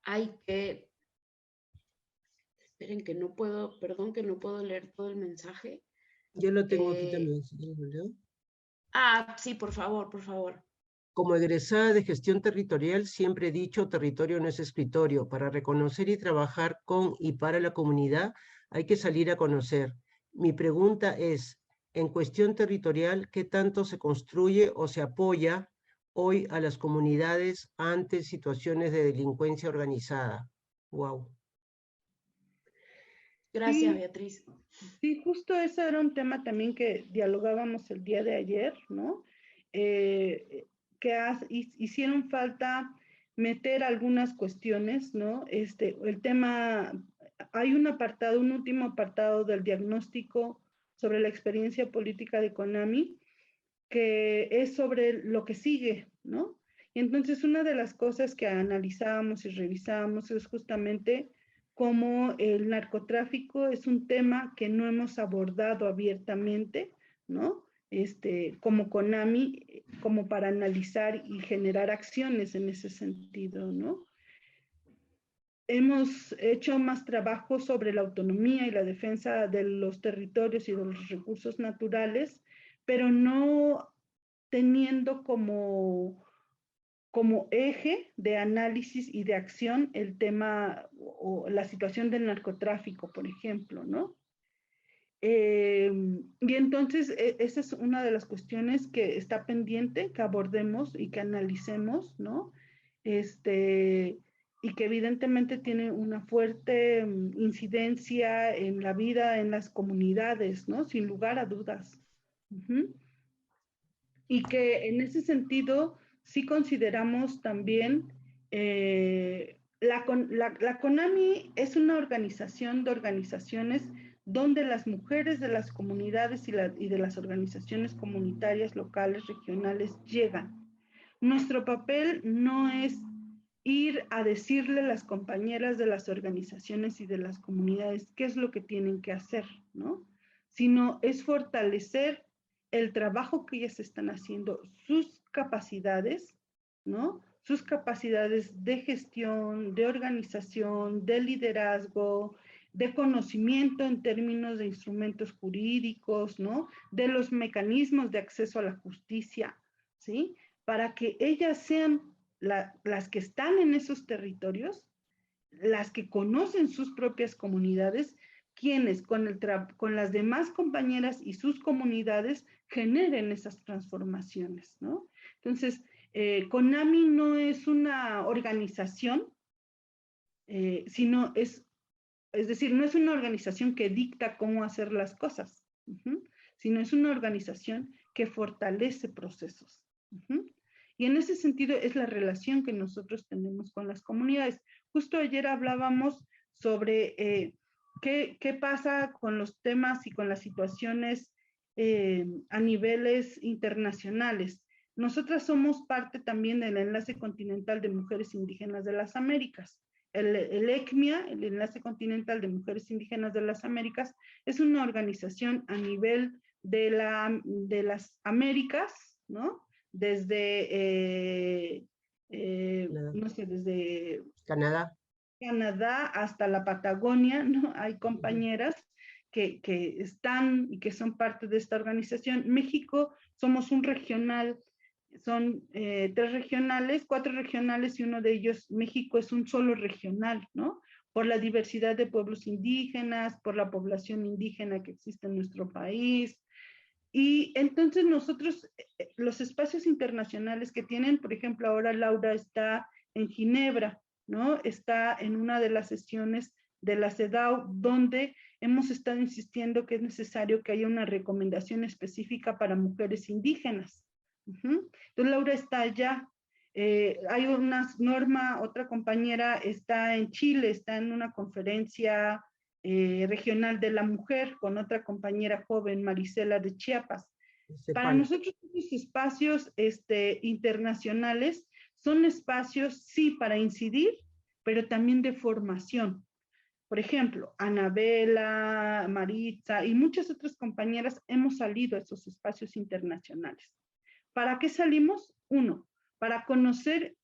Hay que... Esperen que no puedo, perdón que no puedo leer todo el mensaje. Yo lo tengo aquí también, si lo leo. Sí, por favor, por favor. Como egresada de gestión territorial, siempre he dicho territorio no es escritorio. Para reconocer y trabajar con y para la comunidad hay que salir a conocer. Mi pregunta es, en cuestión territorial, ¿qué tanto se construye o se apoya hoy a las comunidades ante situaciones de delincuencia organizada? Wow. Gracias, Sí, Beatriz. sí, justo ese era un tema también que dialogábamos el día de ayer, ¿no? Hicieron falta meter algunas cuestiones, ¿no? El tema, hay un apartado, un último apartado del diagnóstico sobre la experiencia política de CONAMI, que es sobre lo que sigue, ¿no? Y entonces una de las cosas que analizábamos y revisábamos es justamente cómo el narcotráfico es un tema que no hemos abordado abiertamente, ¿no? Como CONAMI, como para analizar y generar acciones en ese sentido, ¿no? Hemos hecho más trabajo sobre la autonomía y la defensa de los territorios y de los recursos naturales, pero no teniendo como eje de análisis y de acción el tema o la situación del narcotráfico, por ejemplo, ¿no? Y entonces esa es una de las cuestiones que está pendiente, que abordemos y que analicemos, ¿no? Y que evidentemente tiene una fuerte incidencia en la vida, en las comunidades, ¿no? Sin lugar a dudas. Y que en ese sentido sí consideramos también la CONAMI es una organización de organizaciones donde las mujeres de las comunidades y de las organizaciones comunitarias, locales, regionales llegan. Nuestro papel no es ir a decirle a las compañeras de las organizaciones y de las comunidades qué es lo que tienen que hacer, ¿no? Sino es fortalecer el trabajo que ellas están haciendo, sus capacidades, ¿no? Sus capacidades de gestión, de organización, de liderazgo, de conocimiento en términos de instrumentos jurídicos, ¿no? De los mecanismos de acceso a la justicia, ¿sí? Para que ellas sean las que están en esos territorios, las que conocen sus propias comunidades, quienes con las demás compañeras y sus comunidades generen esas transformaciones, ¿no? Entonces, CONAMI no es una organización, sino es decir, no es una organización que dicta cómo hacer las cosas, sino es una organización que fortalece procesos. Y en ese sentido es la relación que nosotros tenemos con las comunidades. Justo ayer hablábamos sobre qué pasa con los temas y con las situaciones a niveles internacionales. Nosotras somos parte también del Enlace Continental de Mujeres Indígenas de las Américas. El ECMIA, el Enlace Continental de Mujeres Indígenas de las Américas, es una organización a nivel de las Américas, ¿no? Desde no sé, desde Canadá hasta la Patagonia, ¿no? Hay compañeras que están y que son parte de esta organización. México somos un regional, son 3 regionales, 4 regionales y uno de ellos, México es un solo regional, ¿no? Por la diversidad de pueblos indígenas, por la población indígena que existe en nuestro país. Y entonces nosotros, los espacios internacionales que tienen, por ejemplo, ahora Laura está en Ginebra, ¿no? Está en una de las sesiones de la CEDAW, donde hemos estado insistiendo que es necesario que haya una recomendación específica para mujeres indígenas. Entonces Laura está allá. Hay una norma, otra compañera está en Chile, está en una conferencia regional de la mujer con otra compañera joven, Marisela de Chiapas. Para nosotros estos espacios internacionales son espacios, sí, para incidir, pero también de formación. Por ejemplo, Anabela, Maritza y muchas otras compañeras hemos salido a esos espacios internacionales. ¿Para qué salimos? Uno, para conocer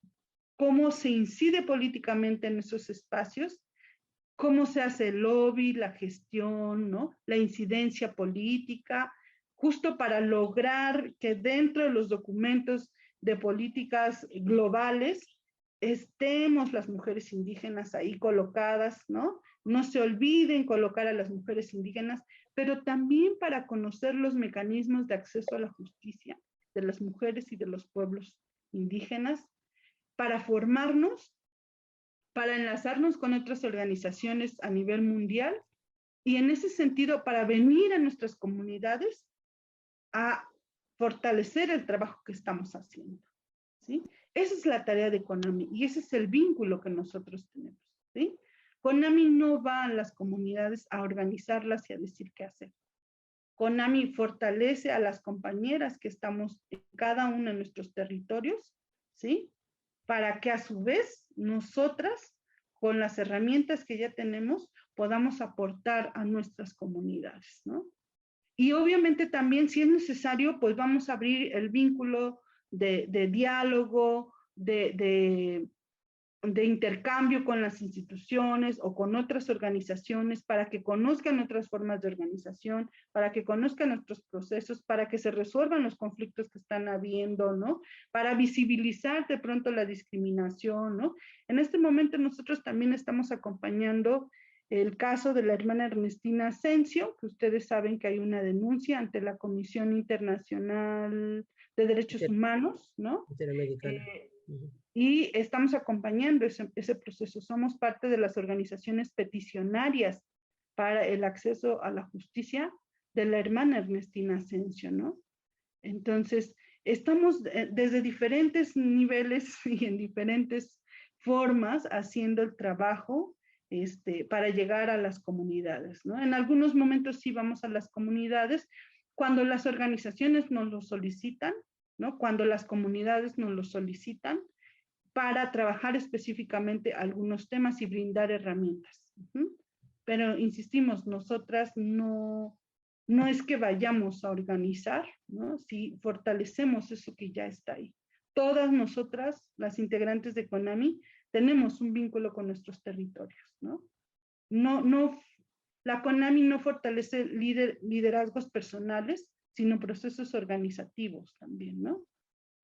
cómo se incide políticamente en esos espacios, cómo se hace el lobby, la gestión, ¿no? La incidencia política, justo para lograr que dentro de los documentos de políticas globales estemos las mujeres indígenas ahí colocadas, ¿no? No se olviden colocar a las mujeres indígenas, pero también para conocer los mecanismos de acceso a la justicia de las mujeres y de los pueblos indígenas, para formarnos, para enlazarnos con otras organizaciones a nivel mundial y en ese sentido para venir a nuestras comunidades a fortalecer el trabajo que estamos haciendo, ¿sí? Esa es la tarea de CONAMI y ese es el vínculo que nosotros tenemos, ¿sí? CONAMI no va a las comunidades a organizarlas y a decir qué hacer. CONAMI fortalece a las compañeras que estamos en cada uno de nuestros territorios, ¿sí? Para que a su vez nosotras, con las herramientas que ya tenemos, podamos aportar a nuestras comunidades, ¿no? Y obviamente también, si es necesario, pues vamos a abrir el vínculo de diálogo, de intercambio con las instituciones o con otras organizaciones para que conozcan otras formas de organización, para que conozcan nuestros procesos, para que se resuelvan los conflictos que están habiendo, ¿no? Para visibilizar de pronto la discriminación, ¿no? En este momento nosotros también estamos acompañando el caso de la hermana Ernestina Asensio, que ustedes saben que hay una denuncia ante la Comisión Internacional de Derechos Humanos, ¿no? Interamericana. Y estamos acompañando ese proceso. Somos parte de las organizaciones peticionarias para el acceso a la justicia de la hermana Ernestina Asensio, ¿no? Entonces, estamos desde diferentes niveles y en diferentes formas haciendo el trabajo para llegar a las comunidades, ¿no? En algunos momentos sí vamos a las comunidades cuando las organizaciones nos lo solicitan, ¿no? Cuando las comunidades nos lo solicitan, para trabajar específicamente algunos temas y brindar herramientas. Pero insistimos, nosotras no es que vayamos a organizar, ¿no? Si fortalecemos eso que ya está ahí. Todas nosotras, las integrantes de CONAMI, tenemos un vínculo con nuestros territorios, ¿no? La CONAMI no fortalece liderazgos personales, sino procesos organizativos también, ¿no?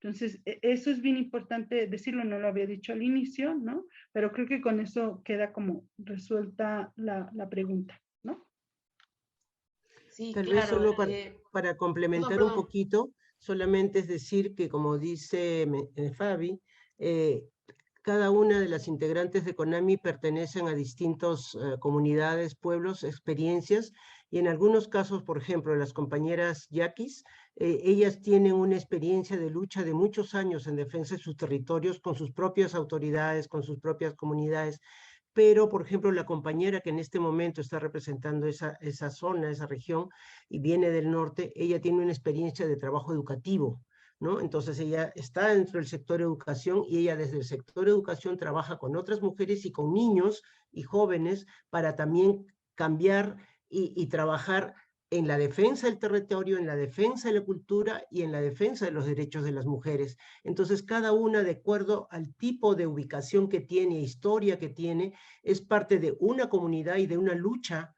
Entonces, eso es bien importante decirlo, no lo había dicho al inicio, ¿no? Pero creo que con eso queda como resuelta la pregunta, ¿no? Sí, Tal claro. vez solo para complementar un poquito, solamente es decir que, como dice Fabi, cada una de las integrantes de CONAMI pertenecen a distintas comunidades, pueblos, experiencias, y en algunos casos, por ejemplo, las compañeras yaquis, ellas tienen una experiencia de lucha de muchos años en defensa de sus territorios con sus propias autoridades, con sus propias comunidades, pero, por ejemplo, la compañera que en este momento está representando esa zona, esa región, y viene del norte, ella tiene una experiencia de trabajo educativo, ¿no? Entonces ella está dentro del sector educación y ella desde el sector educación trabaja con otras mujeres y con niños y jóvenes para también cambiar y trabajar en la defensa del territorio, en la defensa de la cultura y en la defensa de los derechos de las mujeres. Entonces, cada una, de acuerdo al tipo de ubicación que tiene, historia que tiene, es parte de una comunidad y de una lucha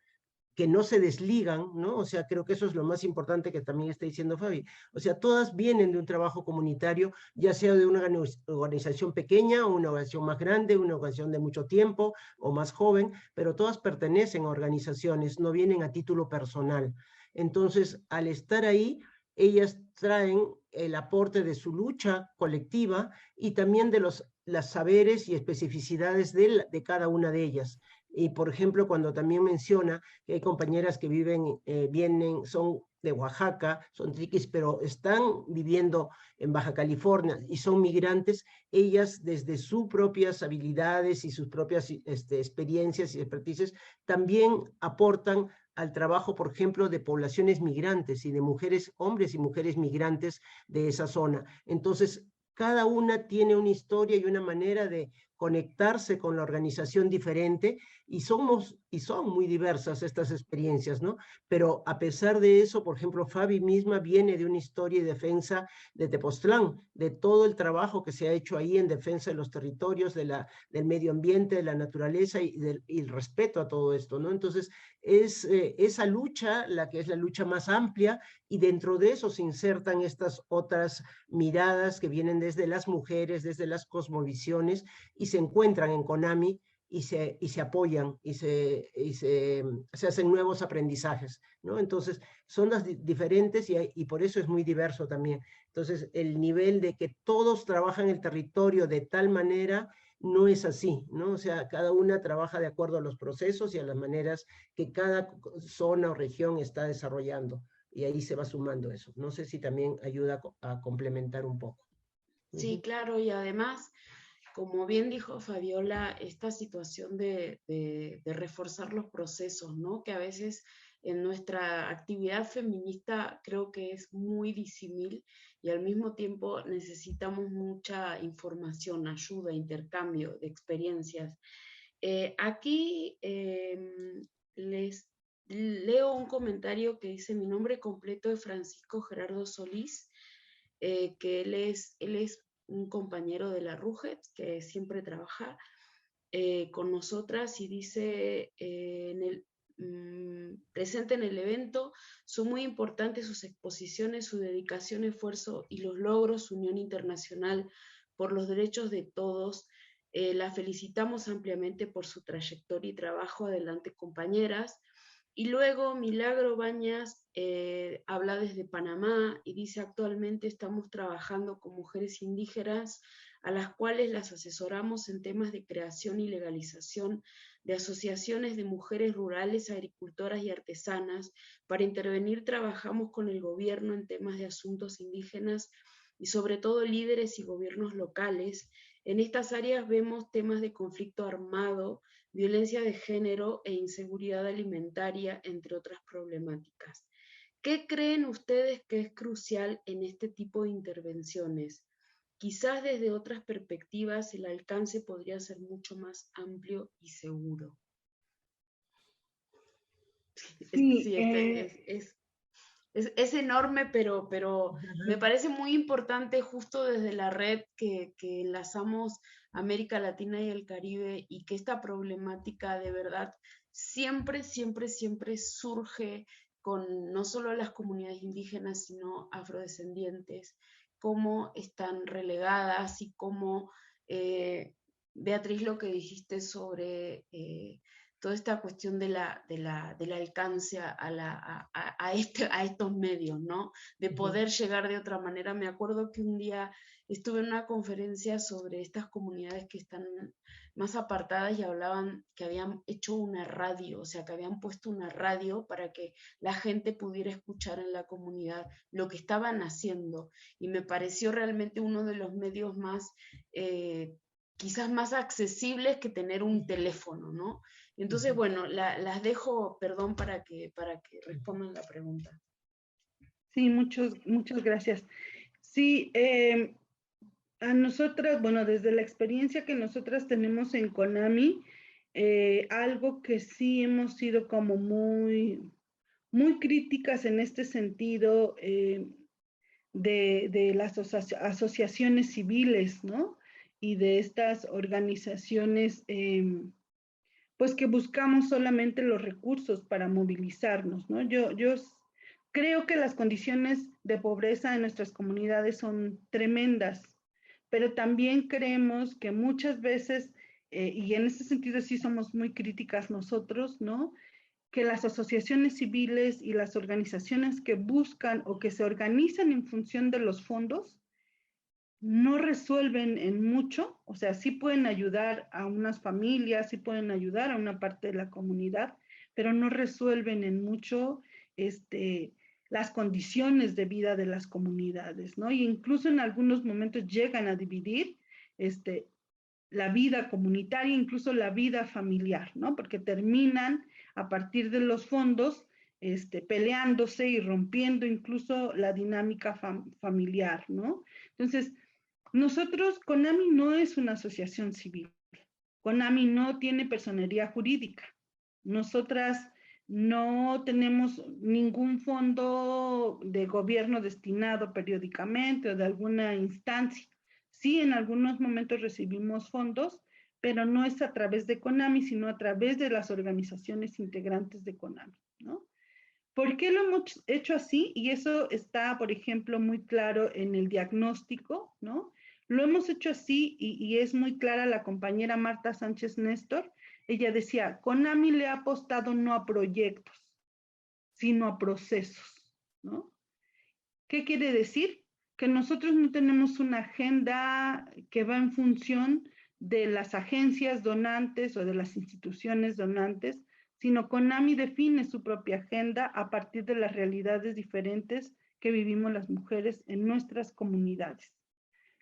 que no se desligan, ¿no? O sea, creo que eso es lo más importante que también está diciendo Fabi. O sea, todas vienen de un trabajo comunitario, ya sea de una organización pequeña o una organización más grande, una organización de mucho tiempo o más joven, pero todas pertenecen a organizaciones, no vienen a título personal. Entonces, al estar ahí, ellas traen el aporte de su lucha colectiva y también de los saberes y especificidades de cada una de ellas. Y por ejemplo, cuando también menciona que hay compañeras que son de Oaxaca, son triquis, pero están viviendo en Baja California y son migrantes, ellas desde sus propias habilidades y sus propias experiencias y expertices también aportan al trabajo, por ejemplo, de poblaciones migrantes y de mujeres, hombres y mujeres migrantes de esa zona. Entonces, cada una tiene una historia y una manera de conectarse con la organización diferente y son muy diversas estas experiencias, ¿no? Pero a pesar de eso, por ejemplo, Fabi misma viene de una historia y defensa de Tepoztlán, de todo el trabajo que se ha hecho ahí en defensa de los territorios, del medio ambiente, de la naturaleza y el respeto a todo esto, ¿no? Entonces, es esa lucha la que es la lucha más amplia y dentro de eso se insertan estas otras miradas que vienen desde las mujeres, desde las cosmovisiones y se encuentran en CONAMI y se apoyan y se hacen nuevos aprendizajes, ¿no? Entonces, son las diferentes y por eso es muy diverso también. Entonces, el nivel de que todos trabajan el territorio de tal manera no es así, ¿no? O sea, cada una trabaja de acuerdo a los procesos y a las maneras que cada zona o región está desarrollando. Y ahí se va sumando eso. No sé si también ayuda a complementar un poco. Sí, claro, y además, como bien dijo Fabiola, esta situación de reforzar los procesos, ¿no? Que a veces en nuestra actividad feminista creo que es muy disímil y al mismo tiempo necesitamos mucha información, ayuda, intercambio de experiencias. Aquí les leo un comentario que dice: mi nombre completo es Francisco Gerardo Solís, que él es un compañero de la RUGET, que siempre trabaja con nosotras y dice presente en el evento, son muy importantes sus exposiciones, su dedicación, esfuerzo y los logros, su unión internacional por los derechos de todos. La felicitamos ampliamente por su trayectoria y trabajo. Adelante, compañeras. Y luego Milagro Bañas habla desde Panamá y dice: actualmente estamos trabajando con mujeres indígenas a las cuales las asesoramos en temas de creación y legalización de asociaciones de mujeres rurales, agricultoras y artesanas. Para intervenir trabajamos con el gobierno en temas de asuntos indígenas y sobre todo líderes y gobiernos locales. En estas áreas vemos temas de conflicto armado, violencia de género e inseguridad alimentaria, entre otras problemáticas. ¿Qué creen ustedes que es crucial en este tipo de intervenciones? Quizás desde otras perspectivas el alcance podría ser mucho más amplio y seguro. Sí, es enorme, pero me parece muy importante justo desde la red que enlazamos América Latina y el Caribe, y que esta problemática de verdad siempre surge con no solo las comunidades indígenas, sino afrodescendientes, cómo están relegadas y cómo, Beatriz, lo que dijiste sobre toda esta cuestión del alcance a estos medios, ¿no? De poder llegar de otra manera. Me acuerdo que un día estuve en una conferencia sobre estas comunidades que están más apartadas y hablaban que habían hecho una radio, o sea, que habían puesto una radio para que la gente pudiera escuchar en la comunidad lo que estaban haciendo. Y me pareció realmente uno de los medios más, quizás más accesibles que tener un teléfono, ¿no? Entonces, bueno, las dejo, perdón, para que respondan la pregunta. Sí, muchas gracias. Sí, a nosotras, bueno, desde la experiencia que nosotras tenemos en CONAMI, algo que sí hemos sido como muy muy críticas en este sentido de las asociaciones civiles, ¿no? Y de estas organizaciones, pues que buscamos solamente los recursos para movilizarnos, ¿no? Yo creo que las condiciones de pobreza en nuestras comunidades son tremendas, pero también creemos que muchas veces, y en ese sentido sí somos muy críticas nosotros, ¿no? Que las asociaciones civiles y las organizaciones que buscan o que se organizan en función de los fondos no resuelven en mucho, o sea, sí pueden ayudar a unas familias, sí pueden ayudar a una parte de la comunidad, pero no resuelven en mucho las condiciones de vida de las comunidades, ¿no? Y incluso en algunos momentos llegan a dividir la vida comunitaria, incluso la vida familiar, ¿no? Porque terminan a partir de los fondos peleándose y rompiendo incluso la dinámica familiar, ¿no? Entonces, nosotros, CONAMI no es una asociación civil. CONAMI no tiene personería jurídica. Nosotras no tenemos ningún fondo de gobierno destinado periódicamente o de alguna instancia. Sí, en algunos momentos recibimos fondos, pero no es a través de CONAMI, sino a través de las organizaciones integrantes de CONAMI, ¿no? ¿Por qué lo hemos hecho así? Y eso está, por ejemplo, muy claro en el diagnóstico, ¿no? Lo hemos hecho así y es muy clara la compañera Marta Sánchez Néstor. Ella decía, CONAMI le ha apostado no a proyectos, sino a procesos, ¿no? ¿Qué quiere decir? Que nosotros no tenemos una agenda que va en función de las agencias donantes o de las instituciones donantes, sino CONAMI define su propia agenda a partir de las realidades diferentes que vivimos las mujeres en nuestras comunidades.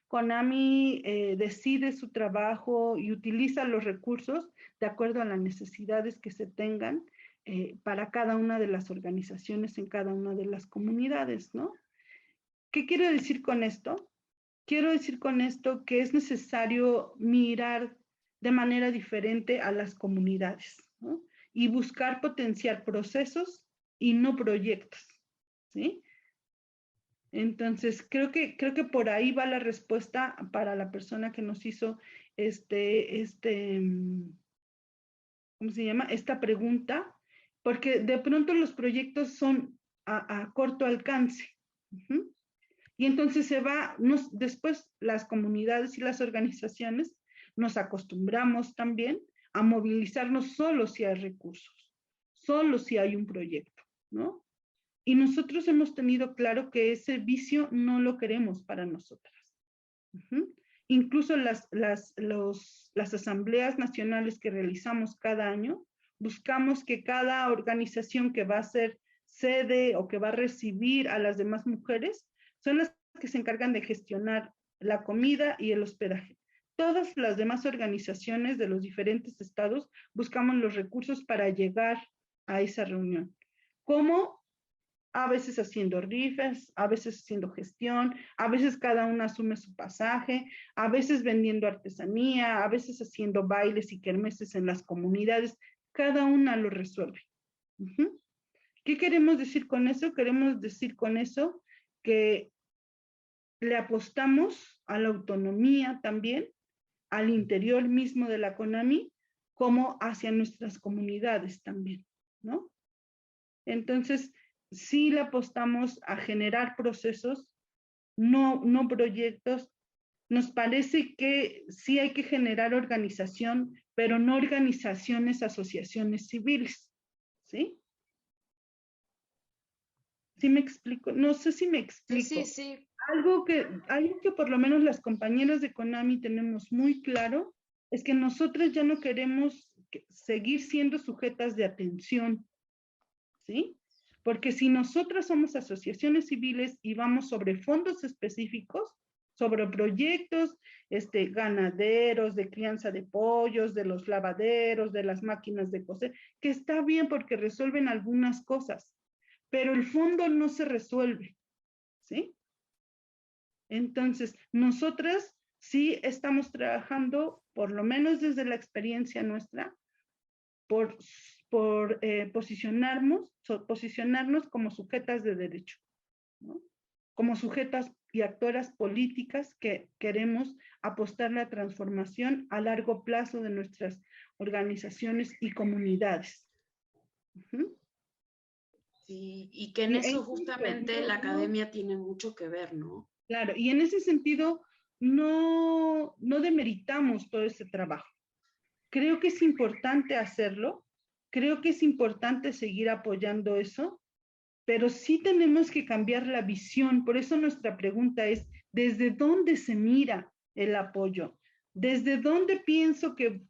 CONAMI decide su trabajo y utiliza los recursos de acuerdo a las necesidades que se tengan para cada una de las organizaciones en cada una de las comunidades, ¿no? ¿Qué quiero decir con esto? Quiero decir con esto que es necesario mirar de manera diferente a las comunidades, ¿no? Y buscar potenciar procesos y no proyectos, ¿sí? Entonces, creo que por ahí va la respuesta para la persona que nos hizo ¿cómo se llama? Esta pregunta, porque de pronto los proyectos son a corto alcance. Uh-huh. Y entonces después las comunidades y las organizaciones nos acostumbramos también a movilizarnos solo si hay recursos, solo si hay un proyecto, ¿no? Y nosotros hemos tenido claro que ese vicio no lo queremos para nosotras. Uh-huh. Incluso las asambleas nacionales que realizamos cada año, buscamos que cada organización que va a ser sede o que va a recibir a las demás mujeres son las que se encargan de gestionar la comida y el hospedaje. Todas las demás organizaciones de los diferentes estados buscamos los recursos para llegar a esa reunión. ¿Cómo? A veces haciendo rifas, a veces haciendo gestión, a veces cada una asume su pasaje, a veces vendiendo artesanía, a veces haciendo bailes y kermeses en las comunidades. Cada una lo resuelve. Uh-huh. ¿Qué queremos decir con eso? Queremos decir con eso que le apostamos a la autonomía también, al interior mismo de la CONAMI, como hacia nuestras comunidades también, ¿no? Entonces, sí le apostamos a generar procesos, no proyectos. Nos parece que sí hay que generar organización, pero no organizaciones, asociaciones civiles, ¿sí? ¿Sí me explico? No sé si me explico. Sí. Algo que por lo menos las compañeras de CONAMI tenemos muy claro es que nosotros ya no queremos seguir siendo sujetas de atención, ¿sí? Porque si nosotras somos asociaciones civiles y vamos sobre fondos específicos, sobre proyectos ganaderos, de crianza de pollos, de los lavaderos, de las máquinas de coser, que está bien porque resuelven algunas cosas, pero el fondo no se resuelve, ¿sí? Entonces, nosotras sí estamos trabajando, por lo menos desde la experiencia nuestra, por por posicionarnos como sujetas de derecho, ¿no? Como sujetas y actoras políticas que queremos apostar la transformación a largo plazo de nuestras organizaciones y comunidades. Sí, y que en eso justamente la academia tiene mucho que ver, ¿no? Claro, y en ese sentido no demeritamos todo ese trabajo. Creo que es importante hacerlo, creo que es importante seguir apoyando eso, pero sí tenemos que cambiar la visión. Por eso nuestra pregunta es, ¿desde dónde se mira el apoyo? ¿Desde dónde pienso que,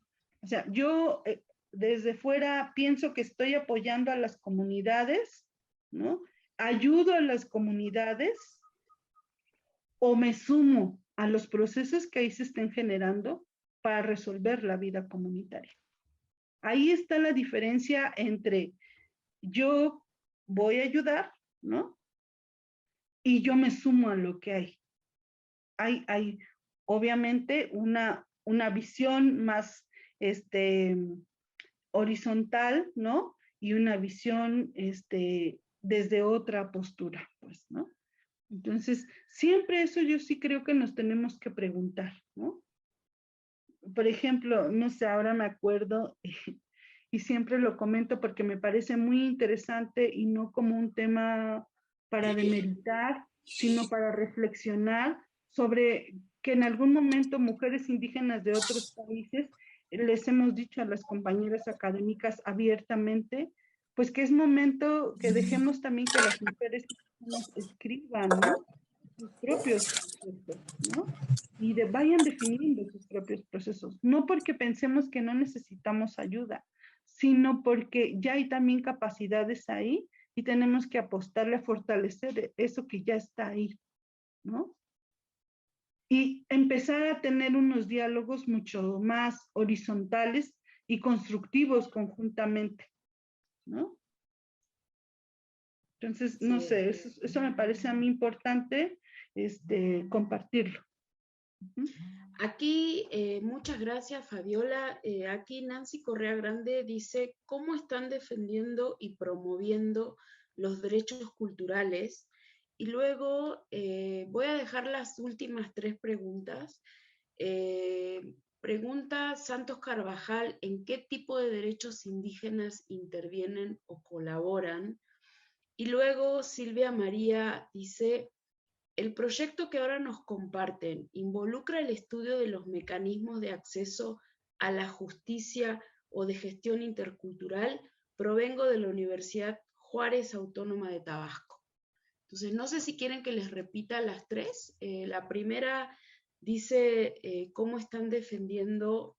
o sea, yo desde fuera pienso que estoy apoyando a las comunidades, ¿no? ¿Ayudo a las comunidades o me sumo a los procesos que ahí se estén generando para resolver la vida comunitaria? Ahí está la diferencia entre yo voy a ayudar, ¿no? Y yo me sumo a lo que hay. Hay obviamente una visión más horizontal, ¿no? Y una visión desde otra postura, pues, ¿no? Entonces, siempre eso yo sí creo que nos tenemos que preguntar, ¿no? Por ejemplo, no sé, ahora me acuerdo, y siempre lo comento porque me parece muy interesante y no como un tema para demeritar, sino para reflexionar sobre que en algún momento mujeres indígenas de otros países les hemos dicho a las compañeras académicas abiertamente, pues que es momento que dejemos también que las mujeres escriban, ¿no? Sus propios procesos, ¿no? Y vayan definiendo sus propios procesos. No porque pensemos que no necesitamos ayuda, sino porque ya hay también capacidades ahí y tenemos que apostarle a fortalecer eso que ya está ahí, ¿no? Y empezar a tener unos diálogos mucho más horizontales y constructivos conjuntamente, ¿no? Entonces, no sé, eso me parece a mí importante compartirlo. Aquí, muchas gracias, Fabiola. Aquí Nancy Correa Grande dice, ¿cómo están defendiendo y promoviendo los derechos culturales? Y luego voy a dejar las últimas 3 preguntas. Pregunta Santos Carvajal, ¿en qué tipo de derechos indígenas intervienen o colaboran? Y luego Silvia María dice, el proyecto que ahora nos comparten involucra el estudio de los mecanismos de acceso a la justicia o de gestión intercultural. Provengo de la Universidad Juárez Autónoma de Tabasco. Entonces, no sé si quieren que les repita las 3. La primera dice cómo están defendiendo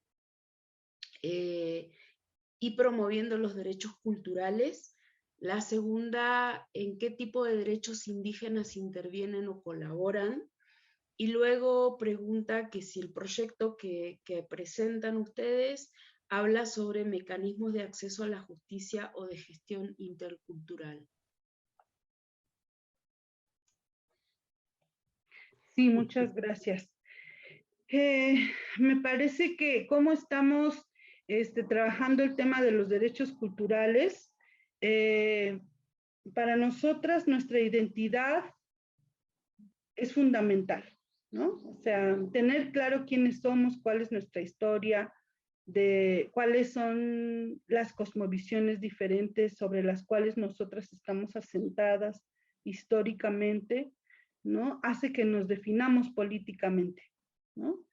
y promoviendo los derechos culturales. La segunda, en qué tipo de derechos indígenas intervienen o colaboran. Y luego pregunta que si el proyecto que presentan ustedes habla sobre mecanismos de acceso a la justicia o de gestión intercultural. Sí, muchas gracias. Me parece que cómo estamos trabajando el tema de los derechos culturales, para nosotras nuestra identidad es fundamental, ¿no? O sea, tener claro quiénes somos, cuál es nuestra historia, de cuáles son las cosmovisiones diferentes sobre las cuales nosotras estamos asentadas históricamente, ¿no? Hace que nos definamos políticamente, ¿no?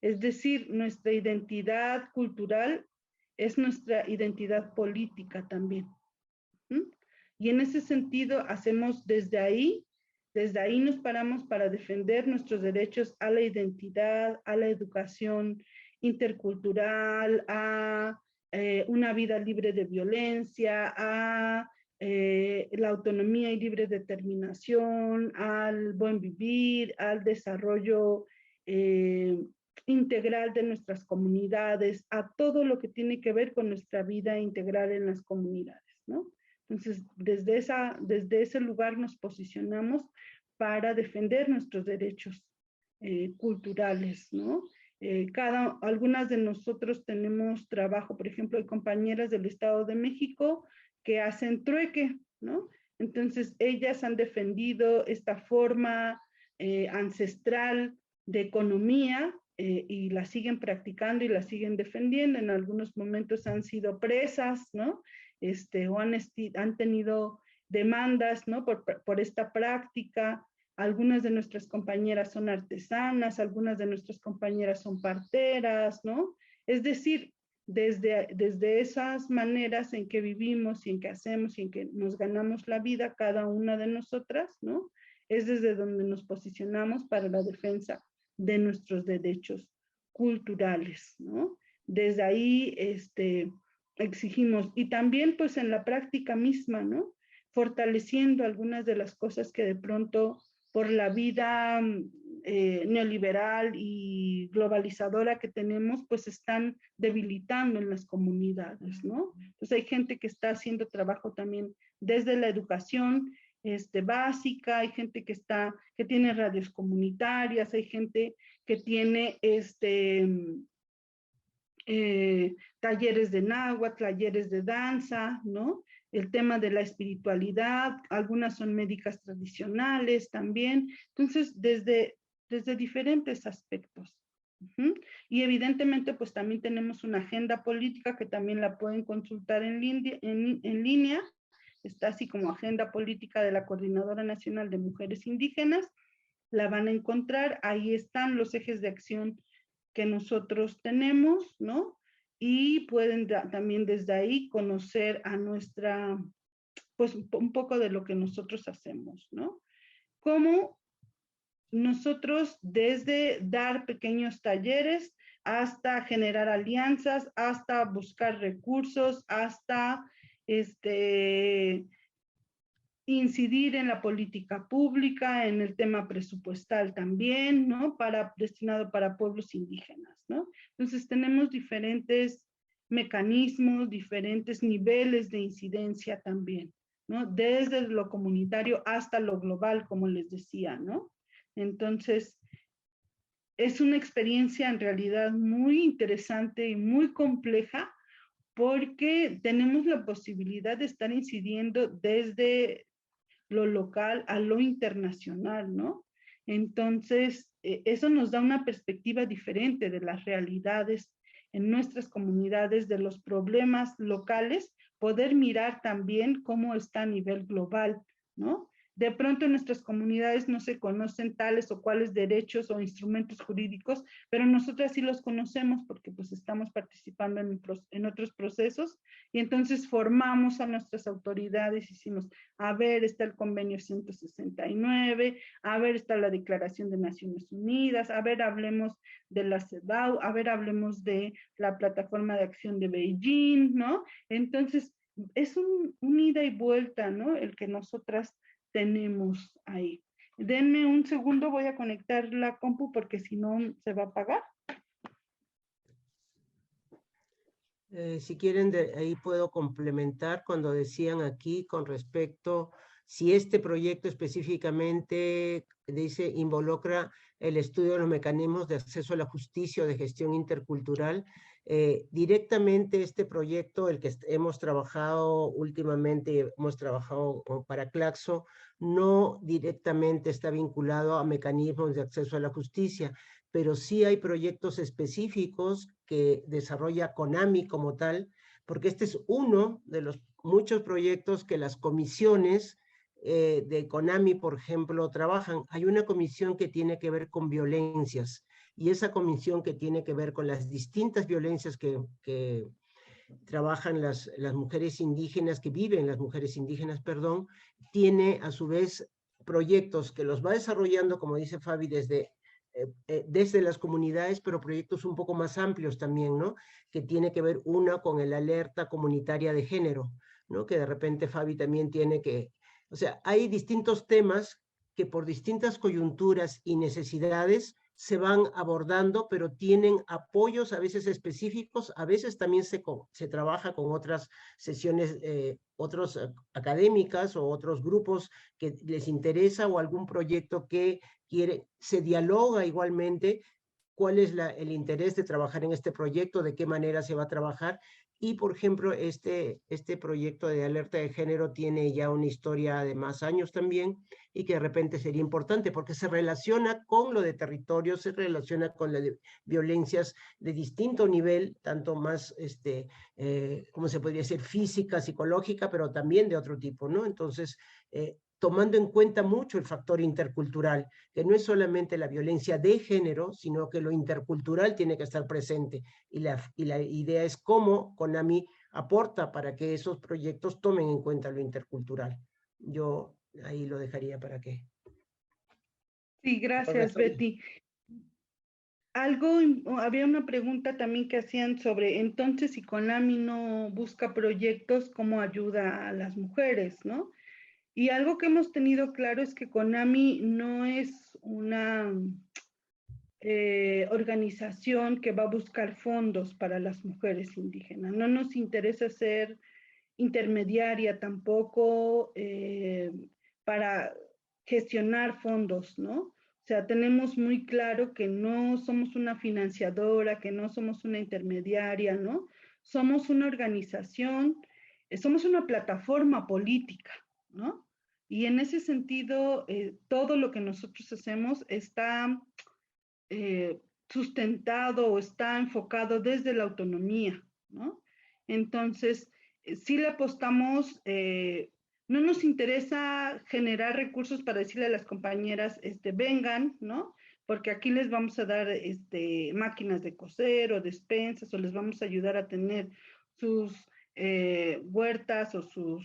Es decir, nuestra identidad cultural es nuestra identidad política también. Y en ese sentido hacemos desde ahí nos paramos para defender nuestros derechos a la identidad, a la educación intercultural, a una vida libre de violencia, a la autonomía y libre determinación, al buen vivir, al desarrollo integral de nuestras comunidades, a todo lo que tiene que ver con nuestra vida integral en las comunidades, ¿no? Entonces, desde ese lugar nos posicionamos para defender nuestros derechos culturales, ¿no? Algunas de nosotros tenemos trabajo, por ejemplo, hay compañeras del Estado de México que hacen trueque, ¿no? Entonces, ellas han defendido esta forma ancestral de economía y la siguen practicando y la siguen defendiendo. En algunos momentos han sido presas, ¿no? O han tenido demandas, ¿no? Por esta práctica. Algunas de nuestras compañeras son artesanas, algunas de nuestras compañeras son parteras, ¿no? Es decir, desde esas maneras en que vivimos y en que hacemos y en que nos ganamos la vida, cada una de nosotras, ¿no? Es desde donde nos posicionamos para la defensa de nuestros derechos culturales, ¿no? Desde ahí exigimos, y también pues en la práctica misma, ¿no? Fortaleciendo algunas de las cosas que de pronto por la vida neoliberal y globalizadora que tenemos, pues están debilitando en las comunidades, ¿no? Entonces hay gente que está haciendo trabajo también desde la educación básica, hay gente que tiene radios comunitarias, hay gente que tiene talleres de náhuatl, talleres de danza, ¿no? El tema de la espiritualidad, algunas son médicas tradicionales también, entonces desde diferentes aspectos. Y evidentemente pues también tenemos una agenda política que también la pueden consultar en línea, está así como Agenda Política de la Coordinadora Nacional de Mujeres Indígenas, la van a encontrar, ahí están los ejes de acción que nosotros tenemos, ¿no? Y pueden también desde ahí conocer a nuestra, pues un poco de lo que nosotros hacemos, ¿no? Cómo nosotros desde dar pequeños talleres hasta generar alianzas, hasta buscar recursos, hasta incidir en la política pública, en el tema presupuestal también, ¿no? Destinado para pueblos indígenas, ¿no? Entonces tenemos diferentes mecanismos, diferentes niveles de incidencia también, ¿no? Desde lo comunitario hasta lo global, como les decía, ¿no? Entonces, es una experiencia en realidad muy interesante y muy compleja porque tenemos la posibilidad de estar incidiendo desde lo local a lo internacional, ¿no? Entonces, eso nos da una perspectiva diferente de las realidades en nuestras comunidades, de los problemas locales, poder mirar también cómo está a nivel global, ¿no? De pronto en nuestras comunidades no se conocen tales o cuales derechos o instrumentos jurídicos, pero nosotras sí los conocemos porque pues estamos participando en otros procesos y entonces formamos a nuestras autoridades, hicimos, a ver, está el convenio 169, a ver, está la Declaración de Naciones Unidas, a ver, hablemos de la CEDAW, a ver, hablemos de la Plataforma de Acción de Beijing, ¿no? Entonces, es un ida y vuelta, ¿no? El que nosotras tenemos ahí. Denme un segundo, voy a conectar la compu porque si no se va a apagar. Si quieren, ahí puedo complementar cuando decían aquí con respecto, si este proyecto específicamente dice involucra el estudio de los mecanismos de acceso a la justicia o de gestión intercultural, directamente este proyecto, el que hemos trabajado últimamente, hemos trabajado para Claxo, no directamente está vinculado a mecanismos de acceso a la justicia, pero sí hay proyectos específicos que desarrolla CONAMI como tal, porque este es uno de los muchos proyectos que las comisiones de CONAMI, por ejemplo, trabajan. Hay una comisión que tiene que ver con violencias, y esa comisión que tiene que ver con las distintas violencias que trabajan las mujeres indígenas, que viven las mujeres indígenas, perdón, tiene a su vez proyectos que los va desarrollando, como dice Fabi, desde las comunidades, pero proyectos un poco más amplios también, ¿no? Que tiene que ver una con el alerta comunitaria de género, ¿no? Que de repente Fabi también tiene que... O sea, hay distintos temas que por distintas coyunturas y necesidades se van abordando, pero tienen apoyos a veces específicos, a veces también se trabaja con otras sesiones, otros académicas o otros grupos que les interesa o algún proyecto que quiere, se dialoga igualmente, cuál es el interés de trabajar en este proyecto, de qué manera se va a trabajar. Y, por ejemplo, este proyecto de alerta de género tiene ya una historia de más años también, y que de repente sería importante porque se relaciona con lo de territorio, se relaciona con las violencias de distinto nivel, tanto más, ¿cómo se podría decir? Física, psicológica, pero también de otro tipo, ¿no? Entonces, tomando en cuenta mucho el factor intercultural, que no es solamente la violencia de género, sino que lo intercultural tiene que estar presente. Y la idea es cómo CONAMI aporta para que esos proyectos tomen en cuenta lo intercultural. Yo ahí lo dejaría para que... Sí, gracias, Betty. Había una pregunta también que hacían sobre, entonces, si CONAMI no busca proyectos, ¿cómo ayuda a las mujeres, no? Y algo que hemos tenido claro es que CONAMI no es una organización que va a buscar fondos para las mujeres indígenas. No nos interesa ser intermediaria tampoco para gestionar fondos, ¿no? O sea, tenemos muy claro que no somos una financiadora, que no somos una intermediaria, ¿no? Somos una organización, somos una plataforma política, ¿no? Y en ese sentido, todo lo que nosotros hacemos está sustentado o está enfocado desde la autonomía, ¿no? Entonces, sí le apostamos, no nos interesa generar recursos para decirle a las compañeras, vengan, ¿no? Porque aquí les vamos a dar máquinas de coser o despensas, o les vamos a ayudar a tener sus huertas o sus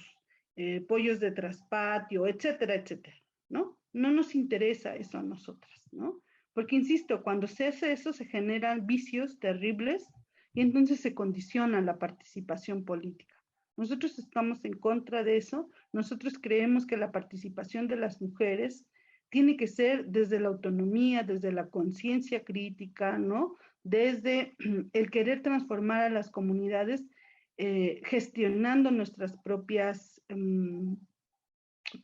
pollos de traspatio, etcétera, etcétera, ¿no? No nos interesa eso a nosotras, ¿no? Porque, insisto, cuando se hace eso se generan vicios terribles y entonces se condiciona la participación política. Nosotros estamos en contra de eso. Nosotros creemos que la participación de las mujeres tiene que ser desde la autonomía, desde la conciencia crítica, ¿no? Desde el querer transformar a las comunidades gestionando nuestras propias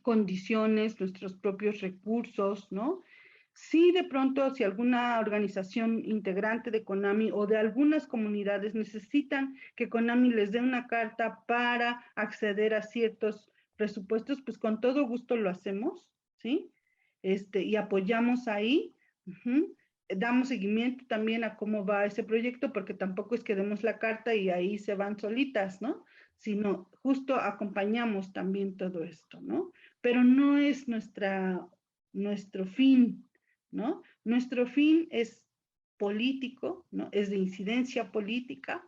condiciones, nuestros propios recursos, ¿no? Sí, de pronto, si alguna organización integrante de CONAMI o de algunas comunidades necesitan que CONAMI les dé una carta para acceder a ciertos presupuestos, pues con todo gusto lo hacemos, ¿sí? Y apoyamos ahí. Damos seguimiento también a cómo va ese proyecto, porque tampoco es que demos la carta y ahí se van solitas, ¿no? Sino justo acompañamos también todo esto, ¿no? Pero no es nuestro fin, ¿no? Nuestro fin es político, ¿no? Es de incidencia política,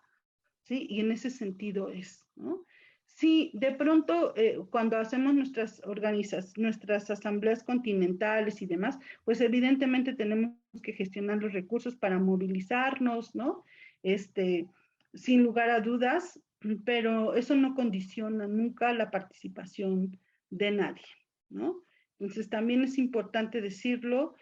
¿sí? Y en ese sentido es, ¿no? Sí, de pronto, cuando hacemos nuestras asambleas continentales y demás, pues evidentemente tenemos que gestionar los recursos para movilizarnos, ¿no? Sin lugar a dudas, pero eso no condiciona nunca la participación de nadie, ¿no? Entonces también es importante decirlo,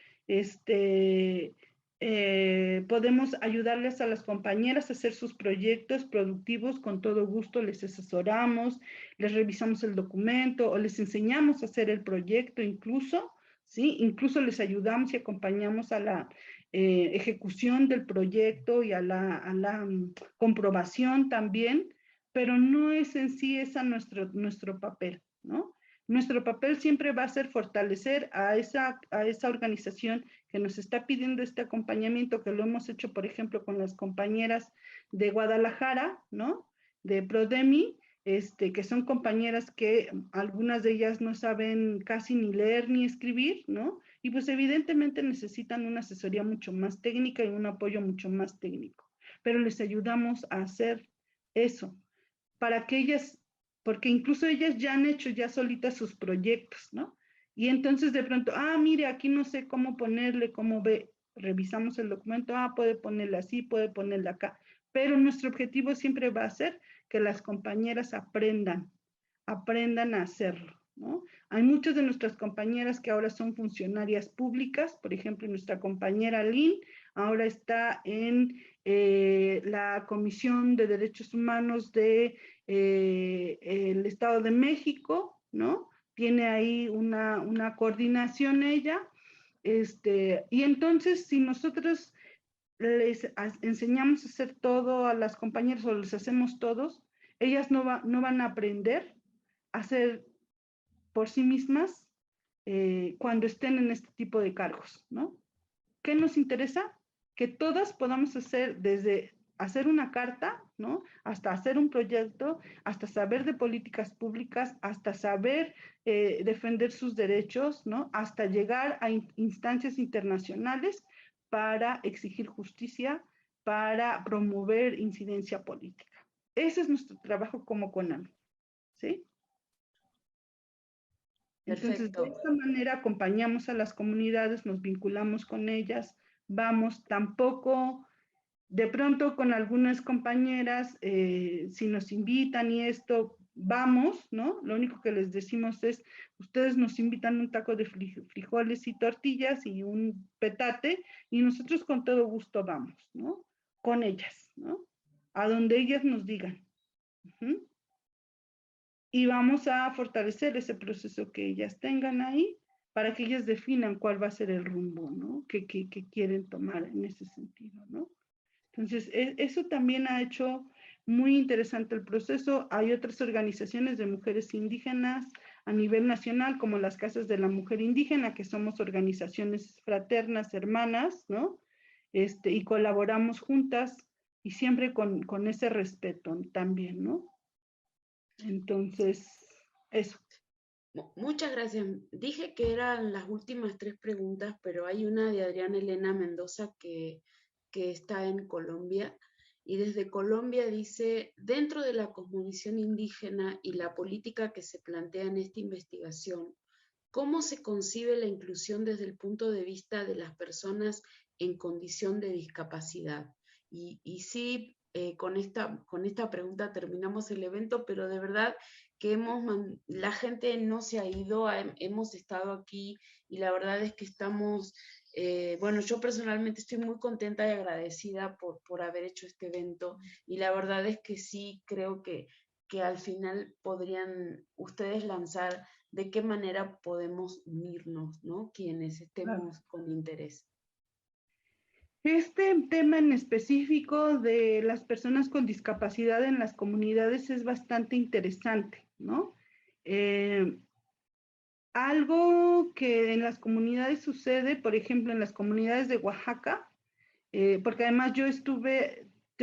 podemos ayudarles a las compañeras a hacer sus proyectos productivos, con todo gusto les asesoramos, les revisamos el documento o les enseñamos a hacer el proyecto incluso, ¿sí? Incluso les ayudamos y acompañamos a la ejecución del proyecto y a la comprobación también, pero no es en sí esa nuestro papel, ¿no? Nuestro papel siempre va a ser fortalecer a esa organización que nos está pidiendo este acompañamiento, que lo hemos hecho, por ejemplo, con las compañeras de Guadalajara, ¿no? De Prodemi, que son compañeras que algunas de ellas no saben casi ni leer ni escribir, ¿no? Y pues evidentemente necesitan una asesoría mucho más técnica y un apoyo mucho más técnico. Pero les ayudamos a hacer eso, para que ellas, porque incluso ellas ya han hecho ya solitas sus proyectos, ¿no? Y entonces de pronto, mire, aquí no sé cómo ponerle, cómo ve, revisamos el documento, puede ponerle así, puede ponerle acá. Pero nuestro objetivo siempre va a ser que las compañeras aprendan a hacerlo, ¿no? Hay muchas de nuestras compañeras que ahora son funcionarias públicas, por ejemplo, nuestra compañera Lynn ahora está en la Comisión de Derechos Humanos de el Estado de México, ¿no? Tiene ahí una coordinación ella, y entonces si nosotros enseñamos a hacer todo a las compañeras o les hacemos todos, ellas no van a aprender a hacer por sí mismas cuando estén en este tipo de cargos, ¿no? ¿Qué nos interesa? Que todas podamos hacer desde hacer una carta, ¿no? Hasta hacer un proyecto, hasta saber de políticas públicas, hasta saber defender sus derechos, ¿no? Hasta llegar a instancias internacionales para exigir justicia, para promover incidencia política. Ese es nuestro trabajo como CONAMI, ¿sí? Entonces, de Perfecto. esta manera acompañamos a las comunidades, nos vinculamos con ellas, vamos, tampoco, de pronto con algunas compañeras, si nos invitan y esto, vamos, ¿no? Lo único que les decimos es, ustedes nos invitan un taco de frijoles y tortillas y un petate, y nosotros con todo gusto vamos, ¿no? Con ellas, ¿no? A donde ellas nos digan. Y vamos a fortalecer ese proceso que ellas tengan ahí para que ellas definan cuál va a ser el rumbo, ¿no? Que quieren tomar en ese sentido, ¿no? Entonces, eso también ha hecho muy interesante el proceso. Hay otras organizaciones de mujeres indígenas a nivel nacional, como las Casas de la Mujer Indígena, que somos organizaciones fraternas, hermanas, ¿no? Y colaboramos juntas y siempre con ese respeto también, ¿no? Entonces, eso. Muchas gracias. Dije que eran las últimas 3 preguntas, pero hay una de Adriana Elena Mendoza que está en Colombia, y desde Colombia dice, dentro de la cosmovisión indígena y la política que se plantea en esta investigación, ¿cómo se concibe la inclusión desde el punto de vista de las personas en condición de discapacidad? Y sí, con esta pregunta terminamos el evento, pero de verdad que la gente no se ha ido, hemos estado aquí y la verdad es que estamos, bueno, yo personalmente estoy muy contenta y agradecida por haber hecho este evento, y la verdad es que sí creo que al final podrían ustedes lanzar de qué manera podemos unirnos, ¿no? Quienes estemos con interés. Este tema en específico de las personas con discapacidad en las comunidades es bastante interesante, ¿no? Algo que en las comunidades sucede, por ejemplo, en las comunidades de Oaxaca, porque además yo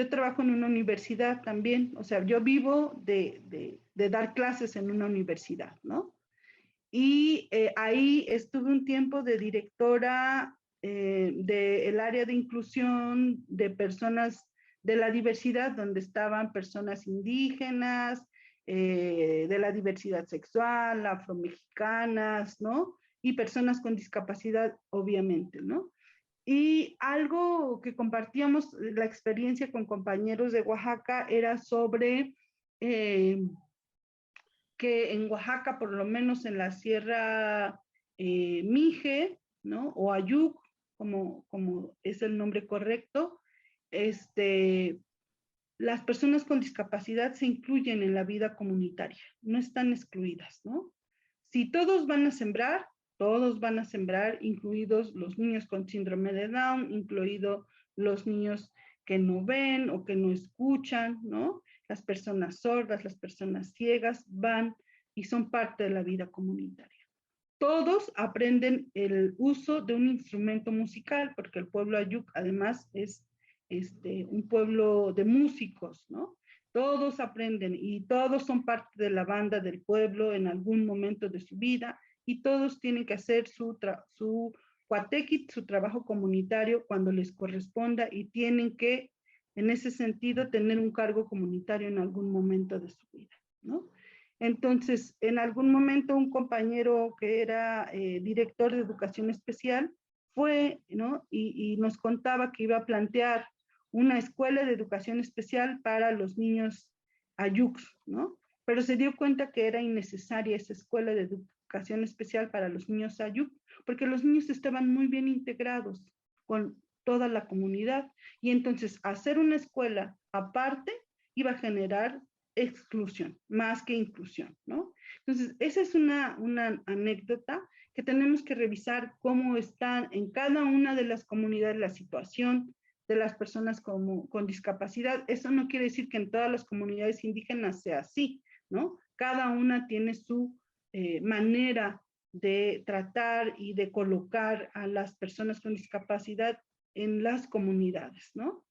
trabajo en una universidad también, o sea, yo vivo de dar clases en una universidad, ¿no? Y ahí estuve un tiempo de directora del área de inclusión de personas de la diversidad, donde estaban personas indígenas, de la diversidad sexual, afromexicanas, ¿no? Y personas con discapacidad, obviamente, ¿no? Y algo que compartíamos, la experiencia con compañeros de Oaxaca, era sobre que en Oaxaca, por lo menos en la Sierra Mije, ¿no? O Ayuc, como es el nombre correcto, las personas con discapacidad se incluyen en la vida comunitaria, no están excluidas, ¿no? Si todos van a sembrar, incluidos los niños con síndrome de Down, incluidos los niños que no ven o que no escuchan, ¿no? Las personas sordas, las personas ciegas van y son parte de la vida comunitaria. Todos aprenden el uso de un instrumento musical, porque el pueblo Ayuc además es un pueblo de músicos, ¿no? Todos aprenden y todos son parte de la banda del pueblo en algún momento de su vida, y todos tienen que hacer su cuatequit, su trabajo comunitario cuando les corresponda, y tienen que, en ese sentido, tener un cargo comunitario en algún momento de su vida, ¿no? Entonces, en algún momento un compañero que era director de educación especial fue, ¿no? Y nos contaba que iba a plantear una escuela de educación especial para los niños ayucs, ¿no? Pero se dio cuenta que era innecesaria esa escuela de educación especial para los niños ayuc, porque los niños estaban muy bien integrados con toda la comunidad, y entonces hacer una escuela aparte iba a generar exclusión más que inclusión, ¿no? Entonces, esa es una anécdota que tenemos que revisar cómo está en cada una de las comunidades la situación de las personas con discapacidad. Eso no quiere decir que en todas las comunidades indígenas sea así, ¿no? Cada una tiene su manera de tratar y de colocar a las personas con discapacidad en las comunidades, ¿no?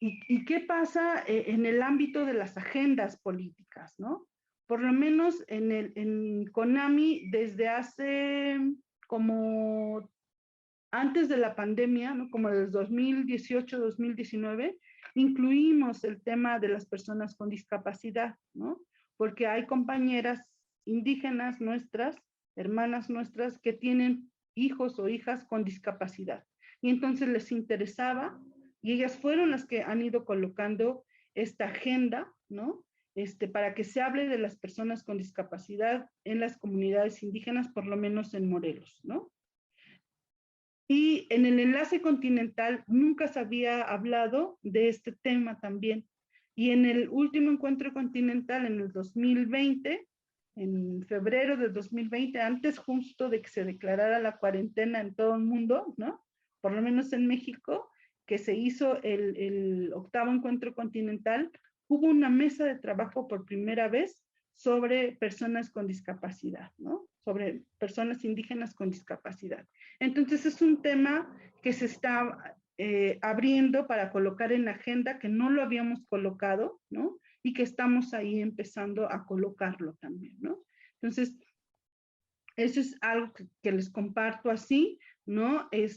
¿Y qué pasa en el ámbito de las agendas políticas, ¿no? Por lo menos en CONAMI, desde hace como antes de la pandemia, ¿no? Como desde 2018, 2019, incluimos el tema de las personas con discapacidad, ¿no? Porque hay compañeras indígenas nuestras, hermanas nuestras, que tienen hijos o hijas con discapacidad. Y entonces les interesaba, y ellas fueron las que han ido colocando esta agenda, ¿no? Para que se hable de las personas con discapacidad en las comunidades indígenas, por lo menos en Morelos, ¿no? Y en el enlace continental nunca se había hablado de este tema también. Y en el último encuentro continental, en el 2020, en febrero de 2020, antes justo de que se declarara la cuarentena en todo el mundo, ¿no? Por lo menos en México, que se hizo el octavo encuentro continental, hubo una mesa de trabajo por primera vez sobre personas con discapacidad, ¿no? Sobre personas indígenas con discapacidad. Entonces es un tema que se está abriendo para colocar en la agenda, que no lo habíamos colocado, ¿no? Y que estamos ahí empezando a colocarlo también, ¿no? Entonces, eso es algo que les comparto así, ¿no? Y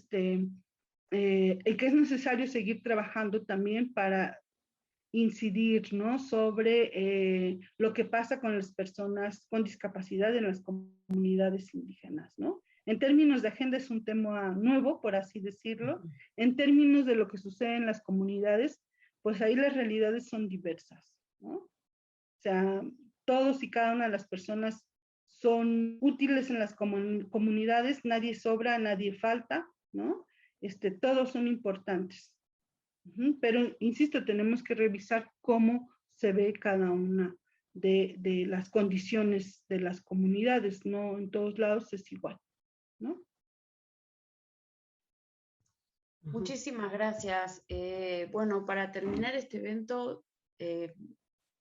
que es necesario seguir trabajando también para incidir, ¿no? Sobre lo que pasa con las personas con discapacidad en las comunidades indígenas, ¿no? En términos de agenda es un tema nuevo, por así decirlo. En términos de lo que sucede en las comunidades, pues ahí las realidades son diversas, ¿no? O sea, todos y cada una de las personas son útiles en las comunidades, nadie sobra, nadie falta, ¿no? Todos son importantes. Pero, insisto, tenemos que revisar cómo se ve cada una de las condiciones de las comunidades, no en todos lados es igual, ¿no? Muchísimas gracias. Bueno, para terminar este evento,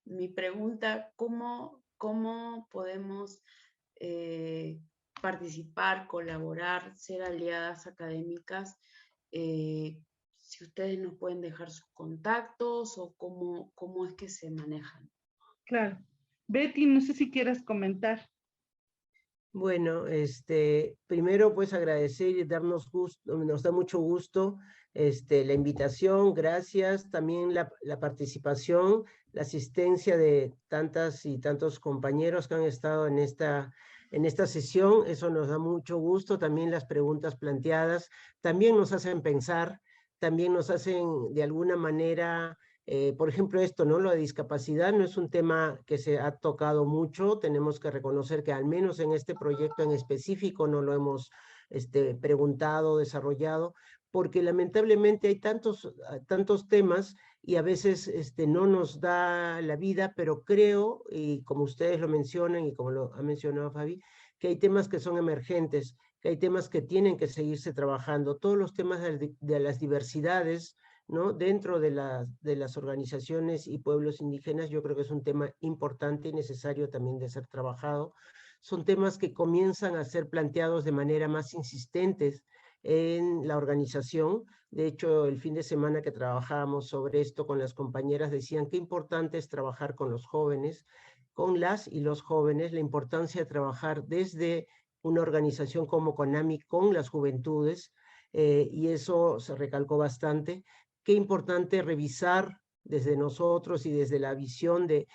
mi pregunta, ¿cómo podemos participar, colaborar, ser aliadas académicas? Si ustedes nos pueden dejar sus contactos o cómo es que se manejan. Claro. Betty, no sé si quieras comentar. Bueno, primero pues agradecer y darnos gusto, nos da mucho gusto la invitación, gracias, también la participación, la asistencia de tantas y tantos compañeros que han estado en esta sesión, eso nos da mucho gusto, también las preguntas planteadas, también nos hacen pensar, también nos hacen de alguna manera... por ejemplo, esto, ¿no? Lo de discapacidad no es un tema que se ha tocado mucho, tenemos que reconocer que al menos en este proyecto en específico no lo hemos preguntado, desarrollado, porque lamentablemente hay tantos temas y a veces no nos da la vida, pero creo, y como ustedes lo mencionan y como lo ha mencionado Fabi, que hay temas que son emergentes, que hay temas que tienen que seguirse trabajando, todos los temas de las diversidades, ¿no? Dentro de las organizaciones y pueblos indígenas, yo creo que es un tema importante y necesario también de ser trabajado. Son temas que comienzan a ser planteados de manera más insistentes en la organización. De hecho, el fin de semana que trabajábamos sobre esto con las compañeras decían qué importante es trabajar con los jóvenes, con las y los jóvenes, la importancia de trabajar desde una organización como CONAMI con las juventudes, y eso se recalcó bastante. Qué importante revisar desde nosotros y desde la visión de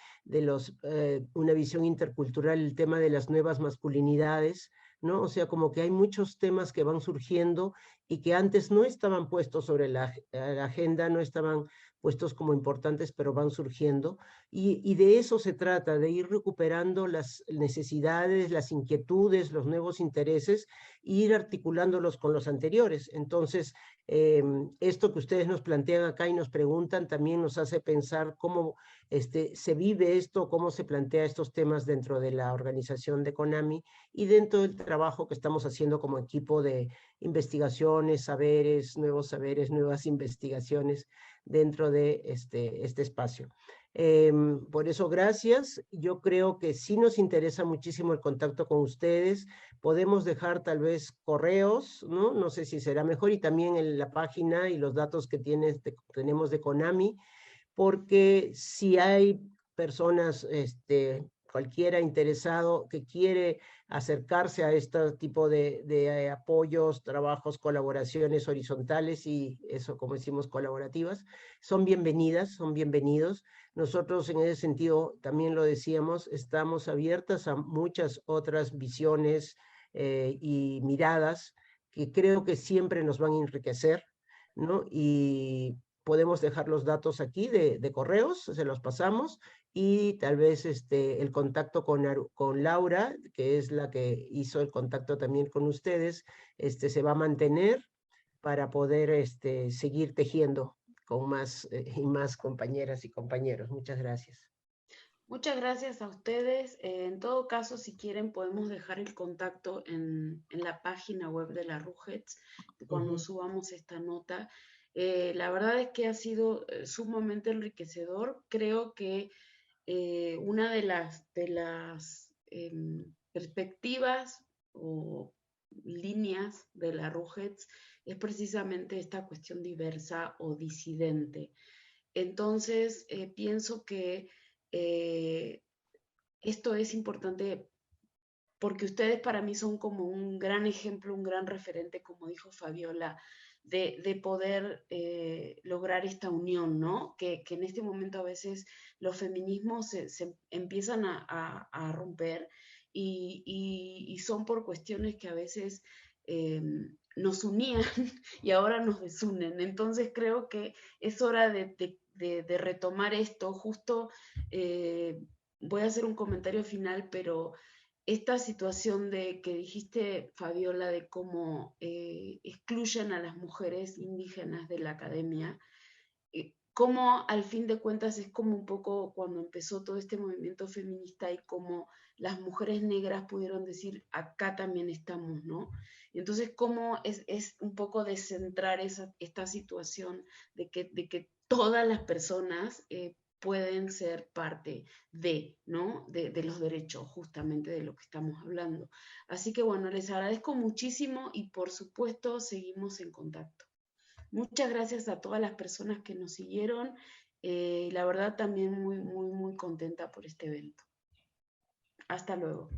una visión intercultural, el tema de las nuevas masculinidades, ¿no? O sea, como que hay muchos temas que van surgiendo y que antes no estaban puestos sobre la agenda, no estaban puestos como importantes, pero van surgiendo. Y de eso se trata, de ir recuperando las necesidades, las inquietudes, los nuevos intereses, e ir articulándolos con los anteriores. Entonces, esto que ustedes nos plantean acá y nos preguntan también nos hace pensar cómo se vive esto, cómo se plantea estos temas dentro de la organización de CONAMI y dentro del trabajo que estamos haciendo como equipo de investigaciones, saberes, nuevas investigaciones dentro de este espacio. Por eso, gracias. Yo creo que sí nos interesa muchísimo el contacto con ustedes. Podemos dejar tal vez correos, ¿no? No sé si será mejor, y también en la página y los datos que tenemos de CONAMI, porque si hay personas, cualquiera interesado que quiere acercarse a este tipo de apoyos, trabajos, colaboraciones horizontales y eso, como decimos, colaborativas, son bienvenidas, son bienvenidos. Nosotros en ese sentido, también lo decíamos, estamos abiertas a muchas otras visiones y miradas que creo que siempre nos van a enriquecer, ¿no? Y podemos dejar los datos aquí de correos, se los pasamos, y tal vez el contacto con Laura, que es la que hizo el contacto también con ustedes, se va a mantener para poder seguir tejiendo con más y más compañeras y compañeros. Muchas gracias. Muchas gracias a ustedes. En todo caso, si quieren, podemos dejar el contacto en la página web de la RUGETS cuando subamos esta nota. La verdad es que ha sido sumamente enriquecedor. Creo que una de las perspectivas o líneas de la RUGETS es precisamente esta cuestión diversa o disidente. Entonces, pienso que esto es importante porque ustedes para mí son como un gran ejemplo, un gran referente, como dijo Fabiola, de poder lograr esta unión, ¿no? Que en este momento a veces los feminismos se empiezan a romper y son por cuestiones que a veces nos unían y ahora nos desunen. Entonces creo que es hora de retomar esto. Justo voy a hacer un comentario final, pero esta situación de que dijiste, Fabiola, de cómo excluyen a las mujeres indígenas de la academia, cómo al fin de cuentas es como un poco cuando empezó todo este movimiento feminista y cómo las mujeres negras pudieron decir, acá también estamos, ¿no? Entonces, cómo es un poco descentrar esta situación de que todas las personas pueden ser parte de, ¿no? De los derechos, justamente de lo que estamos hablando. Así que bueno, les agradezco muchísimo y por supuesto seguimos en contacto. Muchas gracias a todas las personas que nos siguieron. La verdad también muy contenta por este evento. Hasta luego.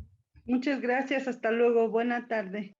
Muchas gracias, hasta luego, buena tarde.